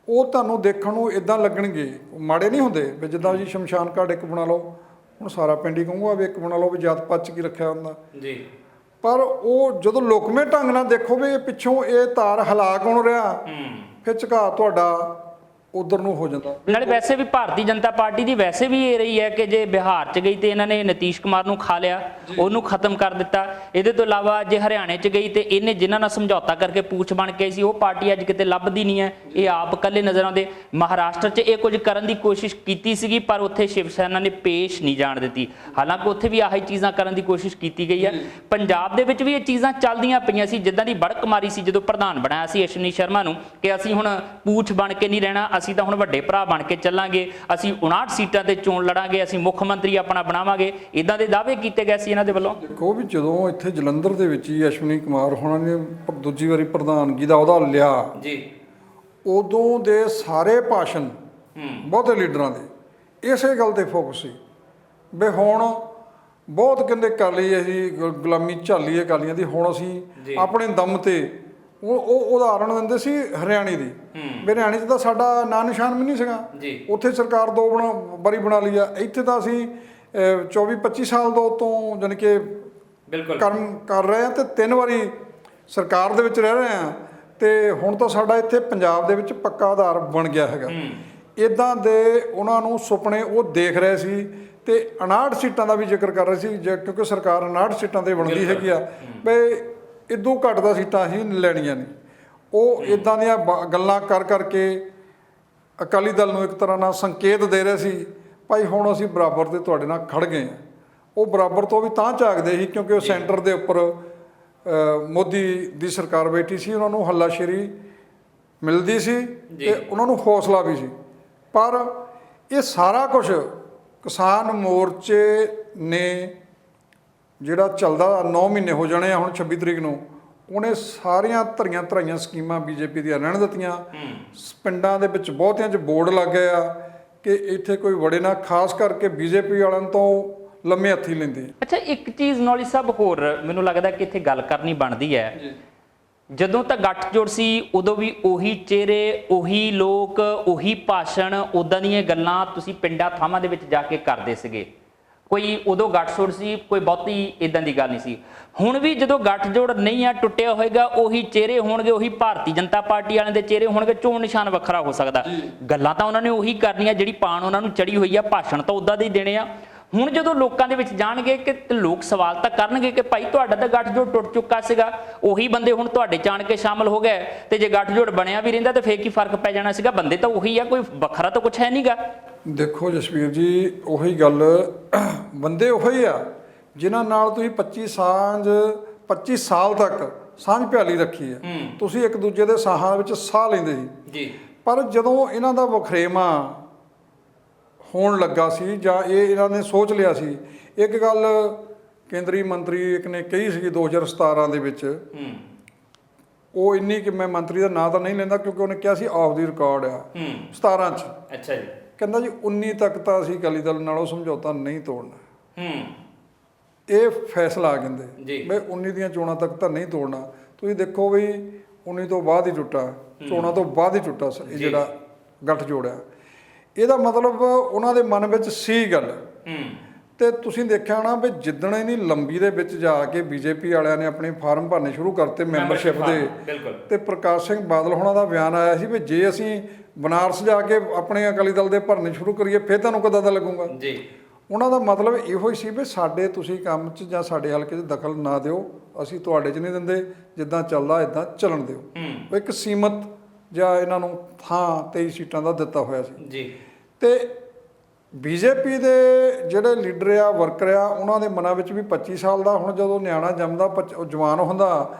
ਉਹ ਤੁਹਾਨੂੰ ਦੇਖਣ ਨੂੰ ਇਦਾਂ ਲੱਗਣਗੇ, ਮਾੜੇ ਨਹੀਂ ਹੁੰਦੇ ਵੀ ਜਿੱਦਾਂ ਜੀ ਸ਼ਮਸ਼ਾਨ ਘਾਟ ਇੱਕ ਬਣਾ ਲਓ, ਹੁਣ ਸਾਰਾ ਪਿੰਡ ਹੀ ਕਹੂੰਗਾ ਵੀ ਇੱਕ ਬਣਾ ਲਓ ਵੀ ਜਾਤ ਪਾਤ 'ਚ ਕੀ ਰੱਖਿਆ ਹੁੰਦਾ ਜੀ। ਪਰ ਉਹ ਜਦੋਂ ਲੁਕਵੇਂ ਢੰਗ ਨਾਲ ਦੇਖੋ ਵੀ ਪਿੱਛੋਂ ਇਹ ਤਾਰ ਹਿਲਾ ਕੌਣ ਰਿਹਾ, ਫਿਰ ਝੁਕਾਅ ਤੁਹਾਡਾ ਉਧਰ ਨੂੰ ਹੋ ਜਾਂਦਾ। ਨਾਲੇ ਵੈਸੇ ਵੀ ਭਾਰਤੀ ਜਨਤਾ ਪਾਰਟੀ ਦੀ ਵੈਸੇ ਵੀ ਇਹ ਰਹੀ ਹੈ ਕਿ ਜੇ ਬਿਹਾਰ 'ਚ ਗਈ ਤੇ ਇਹਨਾਂ ਨੇ ਨਤੀਸ਼ ਕੁਮਾਰ ਨੂੰ ਖਾ ਲਿਆ, ਉਹਨੂੰ ਖਤਮ ਕਰ ਦਿੱਤਾ। ਇਹਦੇ ਤੋਂ ਇਲਾਵਾ ਜੇ ਹਰਿਆਣੇ 'ਚ ਗਈ ਤੇ ਇਹਨੇ ਜਿਨ੍ਹਾਂ ਨਾਲ ਸਮਝੌਤਾ ਕਰਕੇ ਪੂਛ ਬਣ ਕੇ ਸੀ ਉਹ ਪਾਰਟੀ ਅੱਜ ਕਿਤੇ ਲੱਭਦੀ ਨਹੀਂ ਹੈ, ਇਹ ਆਪ ਇਕੱਲੇ ਨਜ਼ਰ ਆਉਂਦੇ। ਮਹਾਰਾਸ਼ਟਰ 'ਚ ਇਹ ਕੁਝ ਕਰਨ ਦੀ ਕੋਸ਼ਿਸ਼ ਕੀਤੀ ਸੀਗੀ ਪਰ ਉੱਥੇ ਸ਼ਿਵ ਸੈਨਾ ਨੇ ਪੇਸ਼ ਨਹੀਂ ਜਾਣ ਦਿੱਤੀ, ਹਾਲਾਂਕਿ ਉੱਥੇ ਵੀ ਆਹੀ ਚੀਜ਼ਾਂ ਕਰਨ ਦੀ ਕੋਸ਼ਿਸ਼ ਕੀਤੀ ਗਈ ਹੈ। ਪੰਜਾਬ ਦੇ ਵਿੱਚ ਵੀ ਇਹ ਚੀਜ਼ਾਂ ਚੱਲਦੀਆਂ ਪਈਆਂ ਸੀ, ਜਿੱਦਾਂ ਦੀ ਬੜਕ ਮਾਰੀ ਸੀ ਜਦੋਂ ਪ੍ਰਧਾਨ ਬਣਾਇਆ ਸੀ ਅਸ਼ਵਨੀ ਸ਼ਰਮਾ ਨੂੰ ਕਿ ਅਸੀਂ ਹੁਣ ਪੂਛ ਬਣ ਕੇ ਨਹੀਂ ਰਹਿਣਾ, ਅਸੀਂ ਤਾਂ ਹੁਣ ਵੱਡੇ ਭਰਾ ਬਣ ਕੇ ਚੱਲਾਂਗੇ, ਅਸੀਂ 59 ਸੀਟਾਂ ਤੇ ਚੋਣ ਲੜਾਂਗੇ, ਅਸੀਂ ਮੁੱਖ ਮੰਤਰੀ ਆਪਣਾ ਬਣਾਵਾਂਗੇ, ਇਦਾਂ ਦੇ ਦਾਅਵੇ ਕੀਤੇ ਗਏ ਸੀ ਇਹਨਾਂ ਦੇ ਵੱਲੋਂ। ਦੇਖੋ ਵੀ ਜਦੋਂ ਇੱਥੇ ਜਲੰਧਰ ਦੇ ਵਿੱਚ ਹੀ ਅਸ਼ਵਨੀ ਕੁਮਾਰ ਹੋਣਾ ਨੇ ਦੂਜੀ ਵਾਰੀ ਪ੍ਰਧਾਨਗੀ ਦਾ ਅਹੁਦਾ ਲਿਆ ਜੀ, ਉਦੋਂ ਦੇ ਸਾਰੇ ਭਾਸ਼ਣ ਬਹੁਤੇ ਲੀਡਰਾਂ ਦੇ ਇਸੇ ਗੱਲ ਤੇ ਫੋਕਸ ਸੀ ਵੀ ਹੁਣ ਬਹੁਤ ਕਹਿੰਦੇ ਕਰ ਲਈ ਅਸੀਂ ਗੁਲਾਮੀ ਝਾਲੀ ਹੈ ਅਕਾਲੀਆਂ ਦੀ, ਹੁਣ ਅਸੀਂ ਆਪਣੇ ਦਮ ਤੇ ਉਹ ਉਦਾਹਰਣ ਦਿੰਦੇ ਸੀ ਹਰਿਆਣੇ ਦੀ, ਹਰਿਆਣੇ 'ਚ ਤਾਂ ਸਾਡਾ ਨਾਂ ਨਿਸ਼ਾਨ ਵੀ ਨਹੀਂ ਸੀਗਾ, ਉੱਥੇ ਸਰਕਾਰ 2 ਵਾਰੀ ਬਣਾ ਲਈ ਆ, ਇੱਥੇ ਤਾਂ ਅਸੀਂ 24-25 ਸਾਲ ਤੋਂ ਜਾਣੀ ਕਿ ਕੰਮ ਕਰ ਰਹੇ ਹਾਂ ਤੇ 3 ਵਾਰੀ ਸਰਕਾਰ ਦੇ ਵਿੱਚ ਰਹਿ ਰਹੇ ਹਾਂ ਤੇ ਹੁਣ ਤਾਂ ਸਾਡਾ ਇੱਥੇ ਪੰਜਾਬ ਦੇ ਵਿੱਚ ਪੱਕਾ ਆਧਾਰ ਬਣ ਗਿਆ ਹੈਗਾ। ਇੱਦਾਂ ਦੇ ਉਹਨਾਂ ਨੂੰ ਸੁਪਨੇ ਉਹ ਦੇਖ ਰਹੇ ਸੀ ਤੇ 59 ਸੀਟਾਂ ਦਾ ਵੀ ਜ਼ਿਕਰ ਕਰ ਰਹੇ ਸੀ, ਕਿਉਂਕਿ ਸਰਕਾਰ 59 ਸੀਟਾਂ ਤੇ ਬਣਦੀ ਹੈਗੀ ਆ ਵੀ ਇਦੋਂ ਘੱਟ ਦਾ ਸੀਟਾਂ ਅਸੀਂ ਲੈਣੀਆਂ ਨਹੀਂ। ਉਹ ਇਦਾਂ ਦੀਆਂ ਗੱਲਾਂ ਕਰ ਕਰਕੇ ਅਕਾਲੀ ਦਲ ਨੂੰ ਇੱਕ ਤਰ੍ਹਾਂ ਨਾਲ ਸੰਕੇਤ ਦੇ ਰਹੇ ਸੀ ਭਾਈ ਹੁਣ ਅਸੀਂ ਬਰਾਬਰ ਤੇ ਤੁਹਾਡੇ ਨਾਲ ਖੜ ਗਏ ਹਾਂ। ਉਹ ਬਰਾਬਰ ਤੋਂ ਵੀ ਤਾਂ ਝਾਕਦੇ ਸੀ ਕਿਉਂਕਿ ਉਹ ਸੈਂਟਰ ਦੇ ਉੱਪਰ ਮੋਦੀ ਦੀ ਸਰਕਾਰ ਬੈਠੀ ਸੀ, ਉਹਨਾਂ ਨੂੰ ਹੱਲਾਸ਼ੇਰੀ ਮਿਲਦੀ ਸੀ ਤੇ ਉਹਨਾਂ ਨੂੰ ਹੌਸਲਾ ਵੀ ਸੀ। ਪਰ ਇਹ ਸਾਰਾ ਕੁਝ ਕਿਸਾਨ ਮੋਰਚੇ ਨੇ ਜਿਹੜਾ ਚੱਲਦਾ 9 ਮਹੀਨੇ ਹੋ ਜਾਣੇ ਆ ਹੁਣ 26 ਤਰੀਕ ਨੂੰ, ਉਹਨੇ ਸਾਰੀਆਂ ਧਰੀਆਂ ਸਕੀਮਾਂ ਬੀਜੇਪੀ ਦੀਆਂ ਰਹਿਣ ਦਿੱਤੀਆਂ। ਪਿੰਡਾਂ ਦੇ ਵਿੱਚ ਬਹੁਤਿਆਂ 'ਚ ਬੋਰਡ ਲੱਗ ਗਏ ਆ ਕਿ ਇੱਥੇ ਕੋਈ ਵੜੇ ਨਾ, ਖਾਸ ਕਰਕੇ ਬੀਜੇਪੀ ਵਾਲਿਆਂ ਤੋਂ ਲੰਮੇ ਹੱਥੀ ਲੈਂਦੇ। ਅੱਛਾ, ਇੱਕ ਚੀਜ਼ ਨੌਲੀ ਸਾਹਿਬ ਹੋਰ ਮੈਨੂੰ ਲੱਗਦਾ ਕਿ ਇੱਥੇ ਗੱਲ ਕਰਨੀ ਬਣਦੀ ਹੈ, ਜਦੋਂ ਤਾਂ ਗੱਠਜੋੜ ਸੀ ਉਦੋਂ ਵੀ ਉਹੀ ਚਿਹਰੇ, ਉਹੀ ਲੋਕ, ਉਹੀ ਭਾਸ਼ਣ, ਉੱਦਾਂ ਦੀਆਂ ਗੱਲਾਂ ਤੁਸੀਂ ਪਿੰਡਾਂ ਥਾਵਾਂ ਦੇ ਵਿੱਚ ਜਾ ਕੇ ਕਰਦੇ ਸੀਗੇ। ਕੋਈ ਉਦੋਂ ਗੱਠਜੋੜ ਸੀ, ਕੋਈ ਬਹੁਤੀ ਇਦਾਂ ਦੀ ਗੱਲ ਨਹੀਂ ਸੀ। ਹੁਣ ਵੀ ਜਦੋਂ ਗੱਠਜੋੜ ਨਹੀਂ ਆ, ਟੁੱਟਿਆ ਹੋਏਗਾ, ਉਹੀ ਚਿਹਰੇ ਹੋਣਗੇ, ਉਹੀ ਭਾਰਤੀ ਜਨਤਾ ਪਾਰਟੀ ਵਾਲਿਆਂ ਦੇ ਚਿਹਰੇ ਹੋਣਗੇ, ਚੋਣ ਨਿਸ਼ਾਨ ਵੱਖਰਾ ਹੋ ਸਕਦਾ। ਗੱਲਾਂ ਤਾਂ ਉਹਨਾਂ ਨੇ ਉਹੀ ਕਰਨੀਆਂ ਜਿਹੜੀ ਪਾਣ ਉਹਨਾਂ ਨੂੰ ਚੜੀ ਹੋਈ ਆ, ਭਾਸ਼ਣ ਤਾਂ ਉਦਾਂ ਦੇ ਹੀ ਦੇਣੇ ਆ। ਹੁਣ ਜਦੋਂ ਲੋਕਾਂ ਦੇ ਵਿੱਚ ਜਾਣਗੇ ਕਿ ਲੋਕ ਸਵਾਲ ਤਾਂ ਕਰਨਗੇ ਕਿ ਭਾਈ ਤੁਹਾਡਾ ਤਾਂ ਗੱਠਜੋੜ ਟੁੱਟ ਚੁੱਕਾ ਸੀਗਾ, ਉਹੀ ਬੰਦੇ ਹੁਣ ਤੁਹਾਡੇ ਜਾਣ ਕੇ ਸ਼ਾਮਲ ਹੋ ਗਏ, ਤੇ ਜੇ ਗੱਠਜੋੜ ਬਣਿਆ ਵੀ ਰਹਿੰਦਾ ਤੇ ਫੇਰ ਕੀ ਫਰਕ ਪੈ ਜਾਣਾ ਸੀਗਾ? ਬੰਦੇ ਤਾਂ ਉਹੀ ਆ, ਕੋਈ ਵੱਖਰਾ ਤਾਂ ਕੁਝ ਹੈ ਨਹੀਂਗਾ। ਦੇਖੋ ਜਸਵੀਰ ਜੀ, ਉਹੀ ਗੱਲ, ਬੰਦੇ ਉਹੀ ਆ ਜਿਨ੍ਹਾਂ ਨਾਲ ਤੁਸੀਂ 25 ਸਾਲ ਤੱਕ ਸਾਂਝ ਪਿਆਲੀ ਰੱਖੀ ਹੈ। ਤੁਸੀਂ ਇੱਕ ਦੂਜੇ ਦੇ ਸਾਹਾਂ ਵਿੱਚ ਸਾਹ ਲੈਂਦੇ ਸੀ ਜੀ, ਪਰ ਜਦੋਂ ਇਹਨਾਂ ਦਾ ਵਖਰੇਵਾਂ ਹੋਣ ਲੱਗਾ ਸੀ ਜਾਂ ਇਹਨਾਂ ਨੇ ਸੋਚ ਲਿਆ ਸੀ, ਇੱਕ ਗੱਲ ਕੇਂਦਰੀ ਮੰਤਰੀ ਇੱਕ ਨੇ ਕਹੀ ਸੀ 2017 ਦੇ ਵਿੱਚ, ਉਹ ਇੰਨੀ ਕਿ ਮੈਂ ਮੰਤਰੀ ਦਾ ਨਾਂ ਤਾਂ ਨਹੀਂ ਲੈਂਦਾ ਕਿਉਂਕਿ ਉਹਨੇ ਕਿਹਾ ਸੀ ਆਫ ਦੀ ਰਿਕਾਰਡ ਆ 17 ਚ। ਅੱਛਾ ਜੀ। ਕਹਿੰਦਾ ਜੀ 19 ਤੱਕ ਤਾਂ ਅਸੀਂ ਅਕਾਲੀ ਦਲ ਨਾਲੋਂ ਸਮਝੌਤਾ ਨਹੀਂ ਤੋੜਨਾ। ਇਹ ਫੈਸਲਾ ਆ ਕਹਿੰਦੇ ਬਈ 19 ਦੀਆਂ ਚੋਣਾਂ ਤੱਕ ਤਾਂ ਨਹੀਂ ਤੋੜਨਾ। ਤੁਸੀਂ ਦੇਖੋ ਵੀ 19 ਤੋਂ ਬਾਅਦ ਹੀ ਟੁੱਟਾ, ਚੋਣਾਂ ਤੋਂ ਬਾਅਦ ਹੀ ਟੁੱਟਾ ਇਹ ਜਿਹੜਾ ਗੱਠ ਜੋੜਿਆ। ਇਹਦਾ ਮਤਲਬ ਉਹਨਾਂ ਦੇ ਮਨ ਵਿੱਚ ਸੀ ਗੱਲ। ਤੇ ਤੁਸੀਂ ਦੇਖਿਆ ਹੋਣਾ ਵੀ ਜਿੱਦਣ ਇਹਨੀ ਲੰਬੀ ਦੇ ਵਿੱਚ ਜਾ ਕੇ ਬੀਜੇਪੀ ਵਾਲਿਆਂ ਨੇ ਆਪਣੇ ਫਾਰਮ ਭਰਨੇ ਸ਼ੁਰੂ ਕਰਤੇ ਮੈਂਬਰਸ਼ਿਪ ਦੇ, ਤੇ ਪ੍ਰਕਾਸ਼ ਸਿੰਘ ਬਾਦਲ ਹੋਣਾ ਦਾ ਬਿਆਨ ਆਇਆ ਸੀ ਵੀ ਜੇ ਅਸੀਂ ਬਨਾਰਸ ਜਾ ਕੇ ਆਪਣੇ ਅਕਾਲੀ ਦਲ ਦੇ ਭਰਨੇ ਸ਼ੁਰੂ ਕਰੀਏ ਫਿਰ ਤੁਹਾਨੂੰ ਕਿੱਦਾਂ ਦਾ ਲੱਗੂਗਾ ਜੀ। ਉਹਨਾਂ ਦਾ ਮਤਲਬ ਇਹੋ ਹੀ ਸੀ ਵੀ ਸਾਡੇ ਤੁਸੀਂ ਕੰਮ 'ਚ ਜਾਂ ਸਾਡੇ ਹਲਕੇ 'ਚ ਦਖਲ ਨਾ ਦਿਓ, ਅਸੀਂ ਤੁਹਾਡੇ 'ਚ ਨਹੀਂ ਦਿੰਦੇ, ਜਿੱਦਾਂ ਚੱਲਦਾ ਇਦਾਂ ਚੱਲਣ ਦਿਓ। ਉਹ ਇੱਕ ਸੀਮਤ ਜਾਂ ਇਹਨਾਂ ਨੂੰ ਥਾਂ 23 ਸੀਟਾਂ ਦਾ ਦਿੱਤਾ ਹੋਇਆ ਸੀ ਜੀ। ਤੇ ਬੀਜੇਪੀ ਦੇ ਜਿਹੜੇ ਲੀਡਰ ਆ, ਵਰਕਰ ਆ, ਉਹਨਾਂ ਦੇ ਮਨਾਂ ਵਿੱਚ ਵੀ 25 ਸਾਲ ਦਾ ਹੁਣ ਜਦੋਂ ਨਿਆਣਾ ਜੰਮਦਾ, ਜਵਾਨ ਹੁੰਦਾ,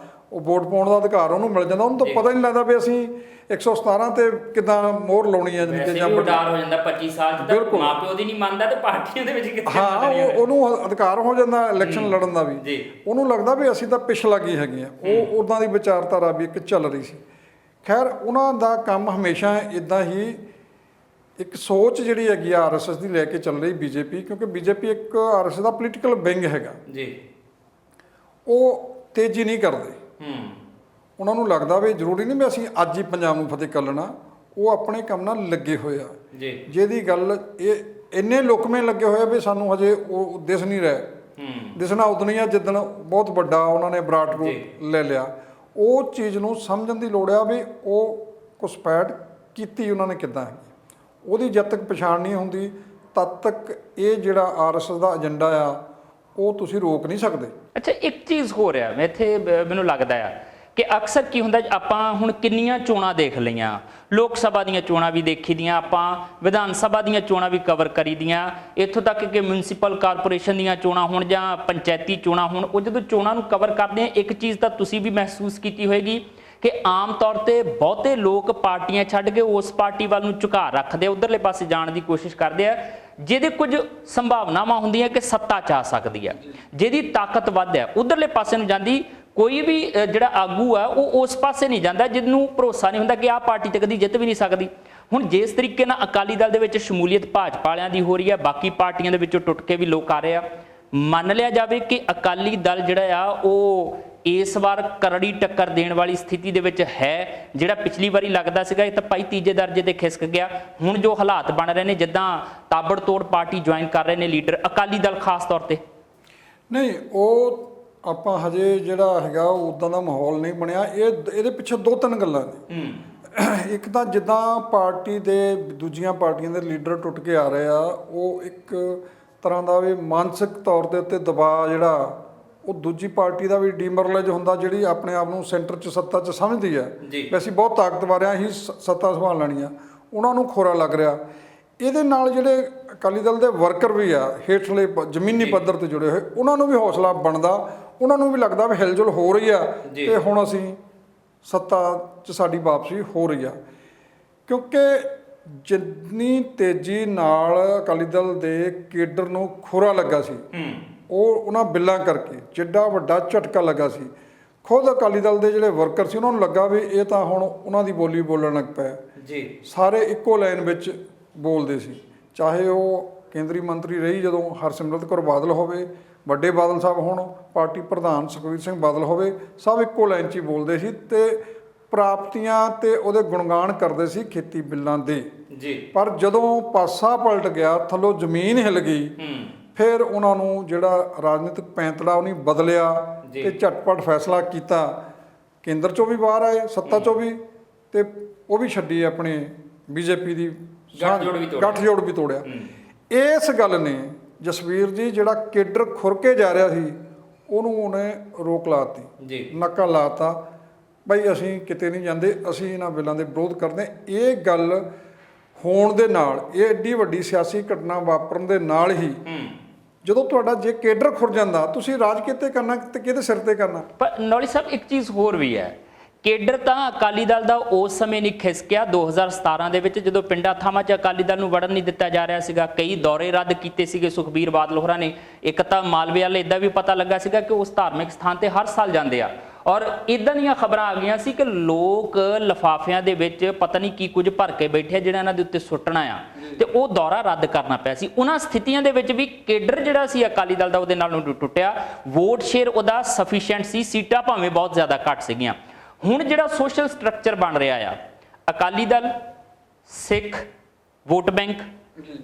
ਉਹ ਵੋਟ ਪਾਉਣ ਦਾ ਅਧਿਕਾਰ ਉਹਨੂੰ ਮਿਲ ਜਾਂਦਾ। ਉਹਨੂੰ ਤਾਂ ਪਤਾ ਨਹੀਂ ਲੱਗਦਾ ਵੀ ਅਸੀਂ 117 ਤੇ ਕਿੱਦਾਂ ਮੋਹਰ ਲਾਉਣੀ ਹੈ। ਜਾਂ ਡਰ ਹੋ ਜਾਂਦਾ 25 ਸਾਲ ਚ, ਤਾਂ ਮਾਂ ਪਿਓ ਦੀ ਨਹੀਂ ਮੰਨਦਾ ਤੇ ਪਾਰਟੀਆਂ ਦੇ ਵਿੱਚ ਕਿੱਥੇ ਉਹਨੂੰ ਅਧਿਕਾਰ ਹੋ ਜਾਂਦਾ ਇਲੈਕਸ਼ਨ ਲੜਨ ਦਾ ਵੀ। ਉਹਨੂੰ ਲੱਗਦਾ ਵੀ ਅਸੀਂ ਤਾਂ ਪਿਛਲਾ ਕੀ ਹੈਗੇ ਆ। ਉਹ ਉੱਦਾਂ ਦੀ ਵਿਚਾਰਧਾਰਾ ਵੀ ਇੱਕ ਚੱਲ ਰਹੀ ਸੀ। ਖੈਰ, ਉਹਨਾਂ ਦਾ ਕੰਮ ਹਮੇਸ਼ਾ ਇੱਦਾਂ ਹੀ ਇੱਕ ਸੋਚ ਜਿਹੜੀ ਹੈਗੀ ਆ ਆਰਐਸਐਸ ਦੀ ਲੈ ਕੇ ਚੱਲ ਰਹੀ ਬੀਜੇਪੀ, ਕਿਉਂਕਿ ਬੀਜੇਪੀ ਇੱਕ ਆਰਐਸਐਸ ਦਾ ਪੋਲੀਟੀਕਲ ਵਿੰਗ ਹੈਗਾ ਜੀ। ਉਹ ਤੇਜ਼ੀ ਨਹੀਂ ਕਰਦੇ। ਉਹਨਾਂ ਨੂੰ ਲੱਗਦਾ ਵੀ ਜ਼ਰੂਰੀ ਨਹੀਂ ਵੀ ਅਸੀਂ ਅੱਜ ਹੀ ਪੰਜਾਬ ਨੂੰ ਫਤਿਹ ਕਰ ਲੈਣਾ। ਉਹ ਆਪਣੇ ਕੰਮ ਨਾਲ ਲੱਗੇ ਹੋਏ ਆ ਜੀ। ਜਿਹਦੀ ਗੱਲ ਇਹ ਇੰਨੇ ਲੁਕਵੇਂ ਲੱਗੇ ਹੋਏ ਆ ਵੀ ਸਾਨੂੰ ਹਜੇ ਉਹ ਦਿਸ ਨਹੀਂ ਰਿਹਾ। ਦਿਸਣਾ ਉਦੋਂ ਹੀ ਆ ਜਿੱਦਣ ਬਹੁਤ ਵੱਡਾ ਉਹਨਾਂ ਨੇ ਵਿਰਾਟ ਰੂਪ ਲੈ ਲਿਆ। ਉਹ ਚੀਜ਼ ਨੂੰ ਸਮਝਣ ਦੀ ਲੋੜ ਆ ਵੀ ਉਹ ਘੁਸਪੈਠ ਕੀਤੀ ਉਹਨਾਂ ਨੇ ਕਿੱਦਾਂ ਹੈ। ਉਹਦੀ ਜਦ ਤੱਕ ਪਛਾਣ ਨਹੀਂ ਹੁੰਦੀ ਤਦ ਤੱਕ ਇਹ ਜਿਹੜਾ ਆਰਐਸਐਸ ਦਾ ਏਜੰਡਾ ਆ ਉਹ ਤੁਸੀਂ ਰੋਕ ਨਹੀਂ ਸਕਦੇ। ਅੱਛਾ, ਇੱਕ ਚੀਜ਼ ਹੋ ਰਿਹਾ ਇੱਥੇ ਮੈਨੂੰ ਲੱਗਦਾ ਆ ਕਿ ਅਕਸਰ ਕੀ ਹੁੰਦਾ, ਆਪਾਂ ਹੁਣ ਕਿੰਨੀਆਂ ਚੋਣਾਂ ਦੇਖ ਲਈਆਂ, ਲੋਕ ਸਭਾ ਦੀਆਂ ਚੋਣਾਂ ਵੀ ਦੇਖੀ ਦੀਆਂ, ਆਪਾਂ ਵਿਧਾਨ ਸਭਾ ਦੀਆਂ ਚੋਣਾਂ ਵੀ ਕਵਰ ਕਰੀ ਦੀਆਂ, ਇੱਥੋਂ ਤੱਕ ਕਿ ਮਿਊਨਿਸਪਲ ਕਾਰਪੋਰੇਸ਼ਨ ਦੀਆਂ ਚੋਣਾਂ ਹੋਣ ਜਾਂ ਪੰਚਾਇਤੀ ਚੋਣਾਂ ਹੋਣ। ਉਹ ਜਦੋਂ ਚੋਣਾਂ ਨੂੰ ਕਵਰ ਕਰਦੇ ਆ, ਇੱਕ ਚੀਜ਼ ਤਾਂ ਤੁਸੀਂ ਵੀ ਮਹਿਸੂਸ ਕੀਤੀ ਹੋਏਗੀ ਕਿ ਆਮ ਤੌਰ ਤੇ ਬਹੁਤੇ ਲੋਕ ਪਾਰਟੀਆਂ ਛੱਡ ਕੇ ਉਸ ਪਾਰਟੀ ਵੱਲ ਨੂੰ ਝੁਕਾਅ ਰੱਖਦੇ ਆ, ਉਧਰਲੇ ਪਾਸੇ ਜਾਣ ਦੀ ਕੋਸ਼ਿਸ਼ ਕਰਦੇ ਆ ਜਿਹਦੇ ਕੁਝ ਸੰਭਾਵਨਾਵਾਂ ਹੁੰਦੀਆਂ ਕਿ ਸੱਤਾ ਚ ਆ ਸਕਦੀ ਆ, ਜਿਹਦੀ ਤਾਕਤ ਵੱਧ ਹੈ, ਉਧਰਲੇ ਪਾਸੇ ਨੂੰ ਜਾਂਦੀ। ਕੋਈ ਵੀ ਜਿਹੜਾ ਆਗੂ ਆ ਉਹ ਉਸ ਪਾਸੇ ਨਹੀਂ ਜਾਂਦਾ ਜਿਹਨੂੰ ਭਰੋਸਾ ਨਹੀਂ ਹੁੰਦਾ ਕਿ ਆਹ ਪਾਰਟੀ ਤੇ ਕਦੀ ਜਿੱਤ ਵੀ ਨਹੀਂ ਸਕਦੀ। ਹੁਣ ਜਿਸ ਤਰੀਕੇ ਨਾਲ ਅਕਾਲੀ ਦਲ ਦੇ ਵਿੱਚ ਸ਼ਮੂਲੀਅਤ ਭਾਜਪਾ ਵਾਲਿਆਂ ਦੀ ਹੋ ਰਹੀ ਹੈ, ਬਾਕੀ ਪਾਰਟੀਆਂ ਦੇ ਵਿੱਚੋਂ ਟੁੱਟ ਕੇ ਵੀ ਲੋਕ ਆ ਰਹੇ ਆ। ਮੰਨ ਲਿਆ ਜਾਵੇ ਕਿ ਅਕਾਲੀ ਦਲ ਜਿਹੜਾ ਆ ਉਹ ਇਸ ਵਾਰ ਕਰੜੀ ਟੱਕਰ ਦੇਣ ਵਾਲੀ ਸਥਿਤੀ ਦੇ ਵਿੱਚ ਹੈ। ਜਿਹੜਾ ਪਿਛਲੀ ਵਾਰੀ ਲੱਗਦਾ ਸੀਗਾ ਇਹ ਤਾਂ ਭਾਈ ਤੀਜੇ ਦਰਜੇ ਤੇ ਖਿਸਕ ਗਿਆ। ਹੁਣ ਜੋ ਹਾਲਾਤ ਬਣ ਰਹੇ ਨੇ, ਜਿੱਦਾਂ ਤਾਬੜਤੋੜ ਪਾਰਟੀ ਜੁਆਇਨ ਕਰ ਰਹੇ ਨੇ ਲੀਡਰ ਅਕਾਲੀ ਦਲ ਖਾਸ ਤੌਰ ਤੇ, ਨਹੀਂ ਉਹ ਆਪਾਂ ਹਜੇ ਜਿਹੜਾ ਹੈਗਾ ਉੱਦਾਂ ਦਾ ਮਾਹੌਲ ਨਹੀਂ ਬਣਿਆ। ਇਹਦੇ ਪਿੱਛੇ 2-3 ਗੱਲਾਂ ਨੇ। ਇੱਕ ਤਾਂ ਜਿੱਦਾਂ ਪਾਰਟੀ ਦੇ ਦੂਜੀਆਂ ਪਾਰਟੀਆਂ ਦੇ ਲੀਡਰ ਟੁੱਟ ਕੇ ਆ ਰਹੇ ਆ, ਉਹ ਇੱਕ ਤਰ੍ਹਾਂ ਦਾ ਵੀ ਮਾਨਸਿਕ ਤੌਰ ਦੇ ਉੱਤੇ ਦਬਾਅ ਜਿਹੜਾ ਉਹ ਦੂਜੀ ਪਾਰਟੀ ਦਾ ਵੀ ਡੀਮੋਰਲਾਈਜ਼ ਹੁੰਦਾ, ਜਿਹੜੀ ਆਪਣੇ ਆਪ ਨੂੰ ਸੈਂਟਰ 'ਚ ਸੱਤਾ 'ਚ ਸਮਝਦੀ ਹੈ ਵੀ ਅਸੀਂ ਬਹੁਤ ਤਾਕਤਵਰ ਆ, ਅਸੀਂ ਸੱਤਾ ਸੰਭਾਲ ਲੈਣੀ ਆ, ਉਹਨਾਂ ਨੂੰ ਖੋਰਾ ਲੱਗ ਰਿਹਾ। ਇਹਦੇ ਨਾਲ ਜਿਹੜੇ ਅਕਾਲੀ ਦਲ ਦੇ ਵਰਕਰ ਵੀ ਆ ਹੇਠਲੇ ਜ਼ਮੀਨੀ ਪੱਧਰ ਤੇ ਜੁੜੇ ਹੋਏ, ਉਹਨਾਂ ਨੂੰ ਵੀ ਹੌਸਲਾ ਬਣਦਾ, ਉਹਨਾਂ ਨੂੰ ਵੀ ਲੱਗਦਾ ਵੀ ਹਿਲਜੁਲ ਹੋ ਰਹੀ ਆ ਤੇ ਹੁਣ ਅਸੀਂ ਸੱਤਾ 'ਚ ਸਾਡੀ ਵਾਪਸੀ ਹੋ ਰਹੀ ਆ। ਕਿਉਂਕਿ ਜਿੰਨੀ ਤੇਜ਼ੀ ਨਾਲ ਅਕਾਲੀ ਦਲ ਦੇ ਕੇਡਰ ਨੂੰ ਖੋਰਾ ਲੱਗਾ ਸੀ, ਉਹ ਉਹਨਾਂ ਬਿੱਲਾਂ ਕਰਕੇ ਜਿੱਡਾ ਵੱਡਾ ਝਟਕਾ ਲੱਗਾ ਸੀ। ਖੁਦ ਅਕਾਲੀ ਦਲ ਦੇ ਜਿਹੜੇ ਵਰਕਰ ਸੀ ਉਹਨਾਂ ਨੂੰ ਲੱਗਾ ਵੀ ਇਹ ਤਾਂ ਹੁਣ ਉਹਨਾਂ ਦੀ ਬੋਲੀ ਬੋਲਣ ਲੱਗ ਪਿਆ ਜੀ। ਸਾਰੇ ਇੱਕੋ ਲਾਈਨ ਵਿੱਚ ਬੋਲਦੇ ਸੀ, ਚਾਹੇ ਉਹ ਕੇਂਦਰੀ ਮੰਤਰੀ ਰਹੀ ਜਦੋਂ ਹਰਸਿਮਰਤ ਕੌਰ ਬਾਦਲ ਹੋਵੇ, ਵੱਡੇ ਬਾਦਲ ਸਾਹਿਬ ਹੋਣ, ਪਾਰਟੀ ਪ੍ਰਧਾਨ ਸੁਖਬੀਰ ਸਿੰਘ ਬਾਦਲ ਹੋਵੇ, ਸਭ ਇੱਕੋ ਲਾਈਨ 'ਚ ਹੀ ਬੋਲਦੇ ਸੀ ਤੇ ਪ੍ਰਾਪਤੀਆਂ ਤੇ ਉਹਦੇ ਗੁਣਗਾਨ ਕਰਦੇ ਸੀ ਖੇਤੀ ਬਿੱਲਾਂ ਦੇ ਜੀ। ਪਰ ਜਦੋਂ ਪਾਸਾ ਪਲਟ ਗਿਆ, ਥੱਲੋਂ ਜ਼ਮੀਨ ਹਿੱਲ ਗਈ ਫਿਰ ਉਹਨਾਂ ਨੂੰ ਜਿਹੜਾ ਰਾਜਨੀਤਿਕ ਪੈਂਤੜਾ ਉਹਨੇ ਬਦਲਿਆ ਤੇ ਝਟਪਟ ਫੈਸਲਾ ਕੀਤਾ। ਕੇਂਦਰ 'ਚੋਂ ਵੀ ਬਾਹਰ ਆਏ, ਸੱਤਾ 'ਚੋਂ ਵੀ, ਤੇ ਉਹ ਵੀ ਛੱਡੀ ਆਪਣੇ ਬੀਜੇਪੀ ਦੀ ਗੱਠਜੋੜ ਵੀ ਤੋੜਿਆ। ਇਸ ਗੱਲ ਨੇ ਜਸਵੀਰ ਜੀ ਜਿਹੜਾ ਕੇਡਰ ਖੁਰ ਕੇ ਜਾ ਰਿਹਾ ਸੀ ਉਹਨੂੰ ਉਹਨੇ ਰੋਕ ਲਾਤੀ, ਨੱਕਾ ਲਾਤਾ, ਬਈ ਅਸੀਂ ਕਿਤੇ ਨਹੀਂ ਜਾਂਦੇ, ਅਸੀਂ ਇਹਨਾਂ ਬਿੱਲਾਂ ਦੇ ਵਿਰੋਧ ਕਰਦੇ। ਇਹ ਗੱਲ ਹੋਣ ਦੇ ਨਾਲ, ਇਹ ਐਡੀ ਵੱਡੀ ਸਿਆਸੀ ਘਟਨਾ ਵਾਪਰਨ ਦੇ ਨਾਲ ਹੀ ਜਦੋਂ ਤੁਹਾਡਾ ਜੇ ਕੇਡਰ ਖੁਰ ਜਾਂਦਾ, ਤੁਸੀਂ ਰਾਜ ਕਿਤੇ ਕਰਨਾ ਤੇ ਕਿਹਦੇ ਸਿਰ ਤੇ ਕਰਨਾ। ਪਰ ਨੌਲੀ ਸਾਹਿਬ ਇੱਕ ਚੀਜ਼ ਹੋਰ ਵੀ ਹੈ, ਕੇਡਰ ਤਾਂ ਅਕਾਲੀ ਦਲ ਦਾ ਉਸ ਸਮੇਂ ਨਹੀਂ ਖਿਸਕਿਆ 2017 ਦੇ ਵਿੱਚ ਜਦੋਂ ਪਿੰਡਾਂ ਥਾਵਾਂ 'ਚ ਅਕਾਲੀ ਦਲ ਨੂੰ ਵੜਨ ਨਹੀਂ ਦਿੱਤਾ ਜਾ ਰਿਹਾ ਸੀਗਾ। ਕਈ ਦੌਰੇ ਰੱਦ ਕੀਤੇ ਸੀਗੇ ਸੁਖਬੀਰ ਬਾਦਲ ਹੋਰਾਂ ਨੇ। ਇੱਕ ਤਾਂ ਮਾਲਵੇ ਵਾਲੇ ਇੱਦਾਂ ਵੀ ਪਤਾ ਲੱਗਾ ਸੀਗਾ ਕਿ ਉਸ ਧਾਰਮਿਕ ਸਥਾਨ ਤੇ ਹਰ ਸਾਲ ਜਾਂਦੇ ਆ, ਔਰ ਇਦਾਂ ਦੀਆਂ ਖਬਰਾਂ ਆ ਗਈਆਂ ਸੀ ਕਿ ਲੋਕ ਲਿਫਾਫਿਆਂ ਦੇ ਵਿੱਚ ਪਤਾ ਨਹੀਂ ਕੀ ਕੁਝ ਭਰ ਕੇ ਬੈਠੇ ਜਿਹੜਾ ਇਹਨਾਂ ਦੇ ਉੱਤੇ ਸੁੱਟਣਾ ਆ, ਤੇ ਉਹ ਦੌਰਾ ਰੱਦ ਕਰਨਾ ਪਿਆ ਸੀ। ਉਹਨਾਂ ਸਥਿਤੀਆਂ ਦੇ ਵਿੱਚ ਵੀ ਕੇਡਰ ਜਿਹੜਾ ਸੀ ਅਕਾਲੀ ਦਲ ਦਾ ਉਹਦੇ ਨਾਲ ਨੂੰ ਟੁੱਟਿਆ। ਵੋਟ ਸ਼ੇਅਰ ਉਹਦਾ ਸਫੀਸ਼ੀਐਂਟ ਸੀ, ਸੀਟਾਂ ਭਾਵੇਂ ਬਹੁਤ ਜ਼ਿਆਦਾ ਘੱਟ ਸੀਗੀਆਂ। ਹੁਣ ਜਿਹੜਾ ਸੋਸ਼ਲ ਸਟਰਕਚਰ ਬਣ ਰਿਹਾ ਆ, ਅਕਾਲੀ ਦਲ, ਸਿੱਖ ਵੋਟ ਬੈਂਕ,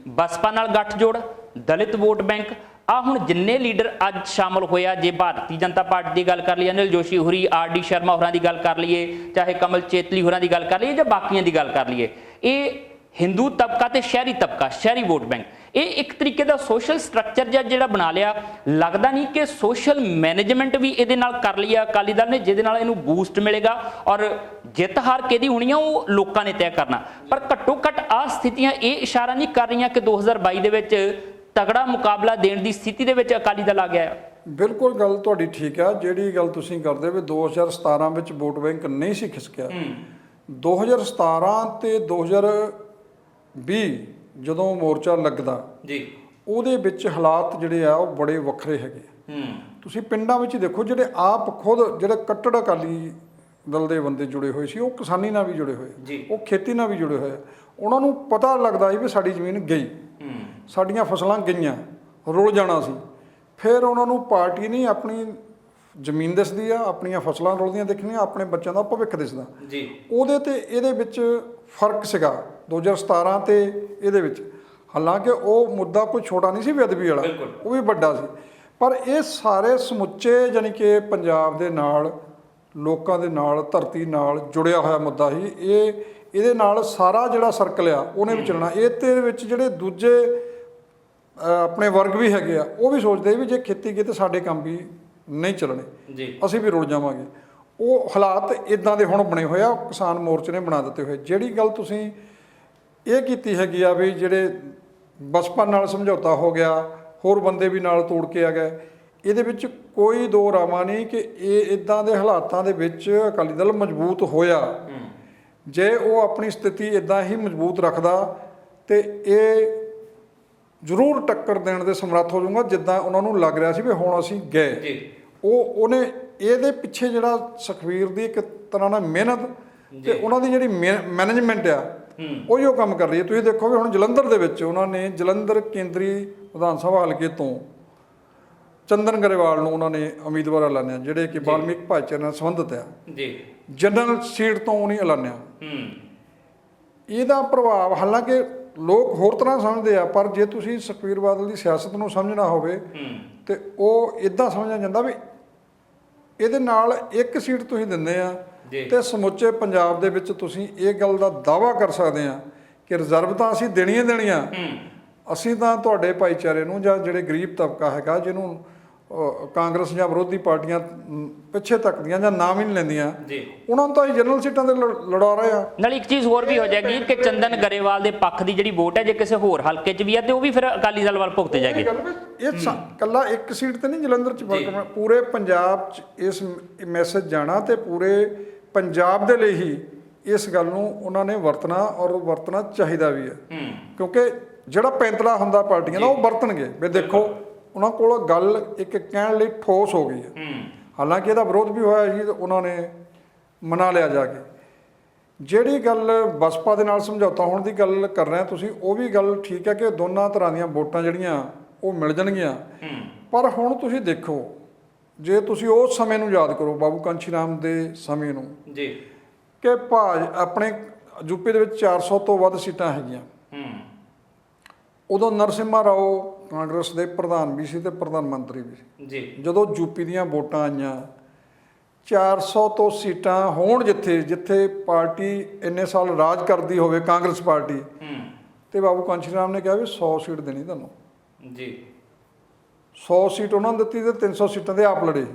ਬਸਪਾ ਨਾਲ ਗੱਠਜੋੜ, ਦਲਿਤ ਵੋਟ ਬੈਂਕ, ਆ ਹੁਣ ਜਿੰਨੇ ਲੀਡਰ ਅੱਜ ਸ਼ਾਮਲ ਹੋਇਆ, ਜੇ ਭਾਰਤੀ ਜਨਤਾ ਪਾਰਟੀ ਦੀ ਗੱਲ ਕਰ ਲਈਏ, ਅਨਿਲ ਜੋਸ਼ੀ ਹੋਰੀ, ਆਰ.ਡੀ. ਸ਼ਰਮਾ ਹੋਰਾਂ ਦੀ ਗੱਲ ਕਰ ਲਈਏ, ਚਾਹੇ ਕਮਲ ਚੇਤਲੀ ਹੋਰਾਂ ਦੀ ਗੱਲ ਕਰ ਲਈਏ ਜਾਂ ਬਾਕੀਆਂ ਦੀ ਗੱਲ ਕਰ ਲਈਏ, ਇਹ ਹਿੰਦੂ ਤਬਕਾ ਤੇ ਸ਼ਹਿਰੀ ਤਬਕਾ, ਸ਼ਹਿਰੀ ਵੋਟ ਬੈਂਕ, ਇਹ ਇੱਕ ਤਰੀਕੇ ਦਾ ਸੋਸ਼ਲ ਸਟਰਕਚਰ ਜਿਹੜਾ ਬਣਾ ਲਿਆ। ਲੱਗਦਾ ਨਹੀਂ ਕਿ ਸੋਸ਼ਲ ਮੈਨੇਜਮੈਂਟ ਵੀ ਇਹਦੇ ਨਾਲ ਕਰ ਲਈ ਆ ਅਕਾਲੀ ਦਲ ਨੇ, ਜਿਹਦੇ ਨਾਲ ਇਹਨੂੰ ਬੂਸਟ ਮਿਲੇਗਾ, ਔਰ ਜਿੱਤ ਹਾਰ ਕਿਹਦੀ ਹੋਣੀ ਆ ਉਹ ਲੋਕਾਂ ਨੇ ਤੈਅ ਕਰਨਾ। ਪਰ ਘੱਟੋ ਘੱਟ ਆ ਸਥਿਤੀਆਂ ਇਹ ਇਸ਼ਾਰਾ ਨਹੀਂ ਕਰ ਰਹੀਆਂ ਕਿ 2022 ਦੇ ਵਿੱਚ ਤਗੜਾ ਮੁਕਾਬਲਾ ਦੇਣ ਦੀ ਸਥਿਤੀ ਦੇ ਵਿੱਚ ਅਕਾਲੀ ਦਲ ਆ ਗਿਆ। ਬਿਲਕੁਲ ਗੱਲ ਤੁਹਾਡੀ ਠੀਕ ਆ। ਜਿਹੜੀ ਗੱਲ ਤੁਸੀਂ ਕਰਦੇ ਵੀ 2017 ਵਿੱਚ ਵੋਟ ਬੈਂਕ ਨਹੀਂ ਸੀ ਖਿਸਕਿਆ, 2017 ਤੇ 2020 ਜਦੋਂ ਮੋਰਚਾ ਲੱਗਦਾ ਉਹਦੇ ਵਿੱਚ ਹਾਲਾਤ ਜਿਹੜੇ ਆ ਉਹ ਬੜੇ ਵੱਖਰੇ ਹੈਗੇ। ਤੁਸੀਂ ਪਿੰਡਾਂ ਵਿੱਚ ਦੇਖੋ, ਜਿਹੜੇ ਆਪ ਖੁਦ ਜਿਹੜੇ ਕੱਟੜ ਅਕਾਲੀ ਦਲ ਦੇ ਬੰਦੇ ਜੁੜੇ ਹੋਏ ਸੀ, ਉਹ ਕਿਸਾਨੀ ਨਾਲ ਵੀ ਜੁੜੇ ਹੋਏ, ਉਹ ਖੇਤੀ ਨਾਲ ਵੀ ਜੁੜੇ ਹੋਏ, ਉਹਨਾਂ ਨੂੰ ਪਤਾ ਲੱਗਦਾ ਸੀ ਵੀ ਸਾਡੀ ਜ਼ਮੀਨ ਗਈ, ਸਾਡੀਆਂ ਫਸਲਾਂ ਗਈਆਂ, ਰੁਲ ਜਾਣਾ ਸੀ। ਫਿਰ ਉਹਨਾਂ ਨੂੰ ਪਾਰਟੀ ਨਹੀਂ, ਆਪਣੀ ਜ਼ਮੀਨ ਦਿਸਦੀ ਆ, ਆਪਣੀਆਂ ਫਸਲਾਂ ਰੁਲਦੀਆਂ ਦਿਖਣੀਆਂ, ਆਪਣੇ ਬੱਚਿਆਂ ਦਾ ਭਵਿੱਖ ਦਿਸਦਾ। ਉਹਦੇ ਤੇ ਇਹਦੇ ਵਿੱਚ ਫਰਕ ਸੀਗਾ 2017 ਤੇ ਇਹਦੇ ਵਿੱਚ। ਹਾਲਾਂਕਿ ਉਹ ਮੁੱਦਾ ਕੋਈ ਛੋਟਾ ਨਹੀਂ ਸੀ, ਬੇਅਦਬੀ ਵਾਲਾ, ਉਹ ਵੀ ਵੱਡਾ ਸੀ। ਪਰ ਇਹ ਸਾਰੇ ਸਮੁੱਚੇ ਯਾਨੀ ਕਿ ਪੰਜਾਬ ਦੇ ਨਾਲ, ਲੋਕਾਂ ਦੇ ਨਾਲ, ਧਰਤੀ ਨਾਲ ਜੁੜਿਆ ਹੋਇਆ ਮੁੱਦਾ ਸੀ। ਇਹਦੇ ਨਾਲ ਸਾਰਾ ਜਿਹੜਾ ਸਰਕਲ ਆ ਉਹਨੇ ਵੀ ਚੱਲਣਾ। ਇਹ ਤੇ ਵਿੱਚ ਜਿਹੜੇ ਦੂਜੇ ਆਪਣੇ ਵਰਗ ਵੀ ਹੈਗੇ ਆ, ਉਹ ਵੀ ਸੋਚਦੇ ਵੀ ਜੇ ਖੇਤੀ ਕੀਤੀ ਸਾਡੇ ਕੰਮ ਵੀ ਨਹੀਂ ਚੱਲਣੇ, ਅਸੀਂ ਵੀ ਰੁਲ ਜਾਵਾਂਗੇ। ਉਹ ਹਾਲਾਤ ਇਦਾਂ ਦੇ ਹੁਣ ਬਣੇ ਹੋਏ ਆ, ਕਿਸਾਨ ਮੋਰਚੇ ਨੇ ਬਣਾ ਦਿੱਤੇ ਹੋਏ। ਜਿਹੜੀ ਗੱਲ ਤੁਸੀਂ ਇਹ ਕੀਤੀ ਹੈਗੀ ਆ ਵੀ ਜਿਹੜੇ ਬਸਪਾ ਨਾਲ ਸਮਝੌਤਾ ਹੋ ਗਿਆ, ਹੋਰ ਬੰਦੇ ਵੀ ਨਾਲ ਤੋੜ ਕੇ ਆ ਗਏ, ਇਹਦੇ ਵਿੱਚ ਕੋਈ ਦੋ ਰਾਮਾ ਨਹੀਂ ਕਿ ਇਹ ਇਦਾਂ ਦੇ ਹਾਲਾਤਾਂ ਦੇ ਵਿੱਚ ਅਕਾਲੀ ਦਲ ਮਜ਼ਬੂਤ ਹੋਇਆ। ਜੇ ਉਹ ਆਪਣੀ ਸਥਿਤੀ ਇਦਾਂ ਹੀ ਮਜ਼ਬੂਤ ਰੱਖਦਾ ਤੇ ਇਹ ਜ਼ਰੂਰ ਟੱਕਰ ਦੇਣ ਦੇ ਸਮਰੱਥ ਹੋ ਜਾਊਗਾ, ਜਿੱਦਾਂ ਉਹਨਾਂ ਨੂੰ ਲੱਗ ਰਿਹਾ ਸੀ ਵੀ ਹੁਣ ਅਸੀਂ ਗਏ। ਉਹਨੇ ਇਹਦੇ ਪਿੱਛੇ ਜਿਹੜਾ ਸੁਖਬੀਰ ਦੀ ਇੱਕ ਤਰ੍ਹਾਂ ਨਾਲ ਮਿਹਨਤ ਤੇ ਉਹਨਾਂ ਦੀ ਜਿਹੜੀ ਮੈਨੇਜਮੈਂਟ ਆ ਉਹੀ ਉਹ ਕੰਮ ਕਰ ਰਹੀ ਹੈ। ਤੁਸੀਂ ਦੇਖੋ ਵੀ ਹੁਣ ਜਲੰਧਰ ਦੇ ਵਿੱਚ ਉਹਨਾਂ ਨੇ ਜਲੰਧਰ ਕੇਂਦਰੀ ਵਿਧਾਨ ਸਭਾ ਹਲਕੇ ਤੋਂ ਚੰਦਨ ਗਰੇਵਾਲ ਨੂੰ ਉਹਨਾਂ ਨੇ ਉਮੀਦਵਾਰ ਐਲਾਨਿਆ, ਜਿਹੜੇ ਕਿ ਵਾਲਮੀਕ ਭਾਈਚਾਰੇ ਨਾਲ ਸੰਬੰਧਿਤ ਆ। ਜਨਰਲ ਸੀਟ ਤੋਂ ਉਹਨੇ ਐਲਾਨਿਆ। ਇਹਦਾ ਪ੍ਰਭਾਵ ਹਾਲਾਂਕਿ ਲੋਕ ਹੋਰ ਤਰ੍ਹਾਂ ਸਮਝਦੇ ਆ, ਪਰ ਜੇ ਤੁਸੀਂ ਸੁਖਬੀਰ ਬਾਦਲ ਦੀ ਸਿਆਸਤ ਨੂੰ ਸਮਝਣਾ ਹੋਵੇ ਤੇ ਉਹ ਇਦਾਂ ਸਮਝਿਆ ਜਾਂਦਾ ਵੀ ਇਹਦੇ ਨਾਲ ਇੱਕ ਸੀਟ ਤੁਸੀਂ ਦਿੰਦੇ ਆ ਤੇ ਸਮੁੱਚੇ ਪੰਜਾਬ ਦੇ ਵਿੱਚ ਤੁਸੀਂ ਇਹ ਗੱਲ ਦਾ ਦਾਅਵਾ ਕਰ ਸਕਦੇ ਆ ਕਿ ਰਿਜ਼ਰਵ ਤਾਂ ਅਸੀਂ ਦੇਣੀਆਂ ਦੇਣੀਆਂ, ਅਸੀਂ ਤਾਂ ਤੁਹਾਡੇ ਭਾਈਚਾਰੇ ਨੂੰ ਜਾਂ ਜਿਹੜੇ ਗਰੀਬ ਤਬਕਾ ਹੈਗਾ ਜਿਹਨੂੰ ਕਾਂਗਰਸ ਜਾਂ ਵਿਰੋਧੀ ਪਾਰਟੀਆਂ ਪਿੱਛੇ ਤੱਕਦੀਆਂ ਜਾਂ ਨਾਮ ਹੀ ਨਹੀਂ ਲੈਂਦੀਆਂ, ਉਹਨਾਂ ਨੂੰ ਤਾਂ ਅਸੀਂ ਜਨਰਲ ਸੀਟਾਂ ਤੇ ਲੜਾ ਰਹੇ ਆ। ਨਾਲ ਇੱਕ ਚੀਜ਼ ਹੋਰ ਵੀ ਹੋ ਜਾਏਗੀ ਕਿ ਚੰਦਨ ਗਰੇਵਾਲ ਦੇ ਪੱਖ ਦੀ ਜਿਹੜੀ ਵੋਟ ਹੈ ਜੇ ਕਿਸੇ ਹੋਰ ਹਲਕੇ 'ਚ ਵੀ ਆ ਤੇ ਉਹ ਵੀ ਫਿਰ ਅਕਾਲੀ ਦਲ ਵੱਲ ਭੁਗਤ ਜਾਏਗੀ। ਇਹ ਕੱਲਾ ਇੱਕ ਸੀਟ ਤੇ ਨਹੀਂ ਜਲੰਧਰ 'ਚ ਫਰਕ, ਪੂਰੇ ਪੰਜਾਬ 'ਚ ਇਸ ਮੈਸੇਜ ਜਾਣਾ ਤੇ ਪੂਰੇ ਪੰਜਾਬ ਦੇ ਲਈ ਹੀ ਇਸ ਗੱਲ ਨੂੰ ਉਹਨਾਂ ਨੇ ਵਰਤਣਾ, ਔਰ ਵਰਤਣਾ ਚਾਹੀਦਾ ਵੀ ਹੈ। ਕਿਉਂਕਿ ਜਿਹੜਾ ਪੈਂਤੜਾ ਹੁੰਦਾ ਪਾਰਟੀਆਂ ਦਾ ਉਹ ਵਰਤਣਗੇ ਵੀ ਦੇਖੋ ਉਹਨਾਂ ਕੋਲ ਗੱਲ ਇੱਕ ਕਹਿਣ ਲਈ ਠੋਸ ਹੋ ਗਈ ਹੈ। ਹਾਲਾਂਕਿ ਇਹਦਾ ਵਿਰੋਧ ਵੀ ਹੋਇਆ ਸੀ ਤੇ ਉਹਨਾਂ ਨੇ ਮਨਾ ਲਿਆ ਜਾ ਕੇ। ਜਿਹੜੀ ਗੱਲ ਬਸਪਾ ਦੇ ਨਾਲ ਸਮਝੌਤਾ ਹੋਣ ਦੀ ਗੱਲ ਕਰ ਰਹੇ ਤੁਸੀਂ, ਉਹ ਵੀ ਗੱਲ ਠੀਕ ਹੈ ਕਿ ਦੋਨਾਂ ਤਰ੍ਹਾਂ ਦੀਆਂ ਵੋਟਾਂ ਜਿਹੜੀਆਂ ਉਹ ਮਿਲ ਜਾਣਗੀਆਂ। ਪਰ ਹੁਣ ਤੁਸੀਂ ਦੇਖੋ, ਜੇ ਤੁਸੀਂ ਉਸ ਸਮੇਂ ਨੂੰ ਯਾਦ ਕਰੋ, ਬਾਬੂ ਕਾਂਸ਼ੀ ਰਾਮ ਦੇ ਸਮੇਂ ਨੂੰ, ਕਿ ਆਪਣੇ ਯੂਪੀ ਦੇ ਵਿੱਚ 400 ਤੋਂ ਵੱਧ ਸੀਟਾਂ ਹੈਗੀਆਂ, ਉਦੋਂ ਨਰਸਿਮਹਾ ਰਾਓ ਕਾਂਗਰਸ ਦੇ ਪ੍ਰਧਾਨ ਵੀ ਸੀ ਤੇ ਪ੍ਰਧਾਨ ਮੰਤਰੀ ਵੀ ਸੀ ਜੀ। ਜਦੋਂ ਯੂਪੀ ਦੀਆਂ ਵੋਟਾਂ ਆਈਆਂ 400 ਤੋਂ ਸੀਟਾਂ ਹੋਣ ਜਿੱਥੇ ਪਾਰਟੀ ਇੰਨੇ ਸਾਲ ਰਾਜ ਕਰਦੀ ਹੋਵੇ ਕਾਂਗਰਸ ਪਾਰਟੀ, ਤੇ ਬਾਬੂ ਕਾਂਸ਼ੀ ਰਾਮ ਨੇ ਕਿਹਾ ਵੀ 100 ਸੀਟ ਦੇਣੀ ਤੁਹਾਨੂੰ ਜੀ। 100 ਸੀਟ ਉਹਨਾਂ ਨੂੰ ਦਿੱਤੀ ਤੇ 300 ਸੀਟਾਂ ਦੇ ਆਪ ਲੜੇ।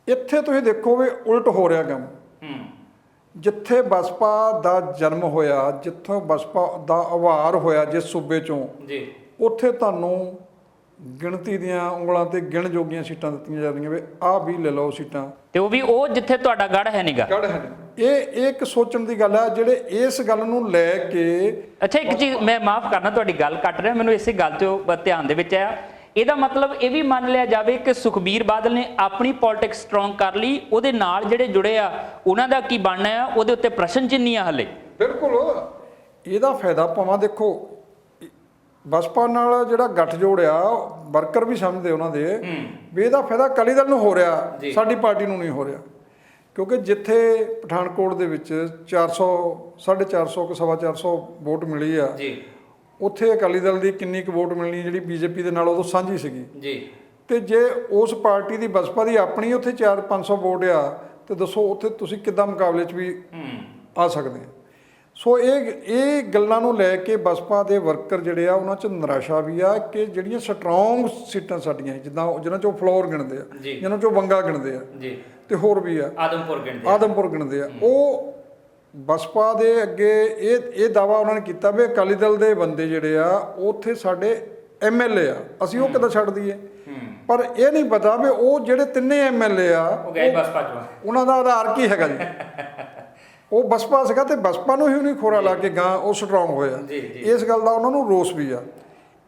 ਇੱਥੇ ਤੁਸੀਂ ਦੇਖੋ ਵੀ ਉਲਟ ਹੋ ਰਿਹਾ ਕੰਮ। ਜਿੱਥੇ ਬਸਪਾ ਦਾ ਜਨਮ ਹੋਇਆ, ਜਿੱਥੋਂ ਬਸਪਾ ਦਾ ਉਭਾਰ ਹੋਇਆ ਜਿਸ ਸੂਬੇ ਚੋਂ ਜੀ, ਉੱਥੇ ਤੁਹਾਨੂੰ ਗਿਣਤੀ ਦੀਆਂ ਉਂਗਲਾਂ ਤੇ ਗਿਣ ਜੋਗੀਆਂ ਸੀਟਾਂ ਦਿੱਤੀਆਂ ਜਾਂਦੀਆਂ ਵੀ ਆਹ ਵੀ ਲੈ ਲਓ ਸੀਟਾਂ, ਤੇ ਉਹ ਵੀ ਉਹ ਜਿੱਥੇ ਤੁਹਾਡਾ ਗੜ ਹੈ ਨੀਗਾ। ਗੜ ਹੈ ਇਹ ਇੱਕ ਸੋਚਣ ਦੀ ਗੱਲ ਹੈ ਜਿਹੜੇ ਇਸ ਗੱਲ ਨੂੰ ਲੈ ਕੇ। ਅੱਛਾ, ਇੱਕ ਚੀਜ਼ ਮੈਂ ਮਾਫ ਕਰਨਾ, ਤੁਹਾਡੀ ਗੱਲ ਕੱਟ ਰਿਹਾ, ਮੈਨੂੰ ਇਸੇ ਗੱਲ ਤੋਂ ਧਿਆਨ ਦੇ ਵਿੱਚ ਆਇਆ। ਇਹਦਾ ਮਤਲਬ ਇਹ ਵੀ ਮੰਨ ਲਿਆ ਜਾਵੇ ਕਿ ਸੁਖਬੀਰ ਬਾਦਲ ਨੇ ਆਪਣੀ ਪੋਲਿਟਿਕਸ ਸਟਰੋਂਗ ਕਰ ਲਈ, ਉਹਦੇ ਨਾਲ ਜਿਹੜੇ ਜੁੜੇ ਆ ਉਹਨਾਂ ਦਾ ਕੀ ਬਣਨਾ ਆ, ਉਹਦੇ ਉੱਤੇ ਪ੍ਰਸ਼ਨ ਚਿੰਨ੍ਹ ਆ ਹਲੇ। ਬਿਲਕੁਲ ਇਹਦਾ ਫਾਇਦਾ ਭਾਵੇਂ ਦੇਖੋ ਬਸਪਾ ਨਾਲ ਜਿਹੜਾ ਗੱਠਜੋੜ ਆ ਵਰਕਰ ਵੀ ਸਮਝਦੇ ਉਹਨਾਂ ਦੇ ਵੀ ਇਹਦਾ ਫਾਇਦਾ ਅਕਾਲੀ ਦਲ ਨੂੰ ਹੋ ਰਿਹਾ, ਸਾਡੀ ਪਾਰਟੀ ਨੂੰ ਨਹੀਂ ਹੋ ਰਿਹਾ। ਕਿਉਂਕਿ ਜਿੱਥੇ ਪਠਾਨਕੋਟ ਦੇ ਵਿੱਚ 400 450 ਕਿ 450 ਵੋਟ ਮਿਲੀ ਆ, ਉੱਥੇ ਅਕਾਲੀ ਦਲ ਦੀ ਕਿੰਨੀ ਕੁ ਵੋਟ ਮਿਲਣੀ ਜਿਹੜੀ ਬੀਜੇਪੀ ਦੇ ਨਾਲ ਉਦੋਂ ਸਾਂਝੀ ਸੀਗੀ ਜੀ। ਤੇ ਜੇ ਉਸ ਪਾਰਟੀ ਦੀ ਬਸਪਾ ਦੀ ਆਪਣੀ ਉੱਥੇ 400-500 ਵੋਟ ਆ, ਤੇ ਦੱਸੋ ਉੱਥੇ ਤੁਸੀਂ ਕਿੱਦਾਂ ਮੁਕਾਬਲੇ 'ਚ ਵੀ ਆ ਸਕਦੇ ਆ। ਸੋ ਇਹ ਗੱਲਾਂ ਨੂੰ ਲੈ ਕੇ ਬਸਪਾ ਦੇ ਵਰਕਰ ਜਿਹੜੇ ਆ ਉਹਨਾਂ 'ਚ ਨਿਰਾਸ਼ਾ ਵੀ ਆ ਕਿ ਜਿਹੜੀਆਂ ਸਟਰੋਂਗ ਸੀਟਾਂ ਸਾਡੀਆਂ ਜਿਹਨਾਂ 'ਚੋਂ ਫਲੋਰ ਗਿਣਦੇ ਆ, ਜਿਹਨਾਂ 'ਚੋਂ ਬੰਗਾ ਗਿਣਦੇ ਆ, ਤੇ ਹੋਰ ਵੀ ਆ ਆਦਮਪੁਰ ਗਿਣਦੇ ਆ, ਉਹ ਬਸਪਾ ਦੇ ਅੱਗੇ ਇਹ ਦਾਵਾ ਉਹਨਾਂ ਨੇ ਕੀਤਾ ਵੀ ਅਕਾਲੀ ਦਲ ਦੇ ਬੰਦੇ ਜਿਹੜੇ ਆ ਉੱਥੇ ਸਾਡੇ MLA ਆ, ਅਸੀਂ ਉਹ ਕਿੱਦਾਂ ਛੱਡ ਦਈਏ। ਪਰ ਇਹ ਨਹੀਂ ਪਤਾ ਵੀ ਉਹ ਜਿਹੜੇ ਤਿੰਨੇ MLA ਆ ਉਹਨਾਂ ਦਾ ਆਧਾਰ ਕੀ ਹੈਗਾ ਜੀ। ਉਹ ਬਸਪਾ ਸੀਗਾ ਤੇ ਬਸਪਾ ਨੂੰ ਹੀ ਉਹਨੇ ਖੋਰਾ ਲਾ ਕੇ ਗਾਂ ਉਹ ਸਟਰੋਂਗ ਹੋਇਆ। ਇਸ ਗੱਲ ਦਾ ਉਹਨਾਂ ਨੂੰ ਰੋਸ ਵੀ ਆ।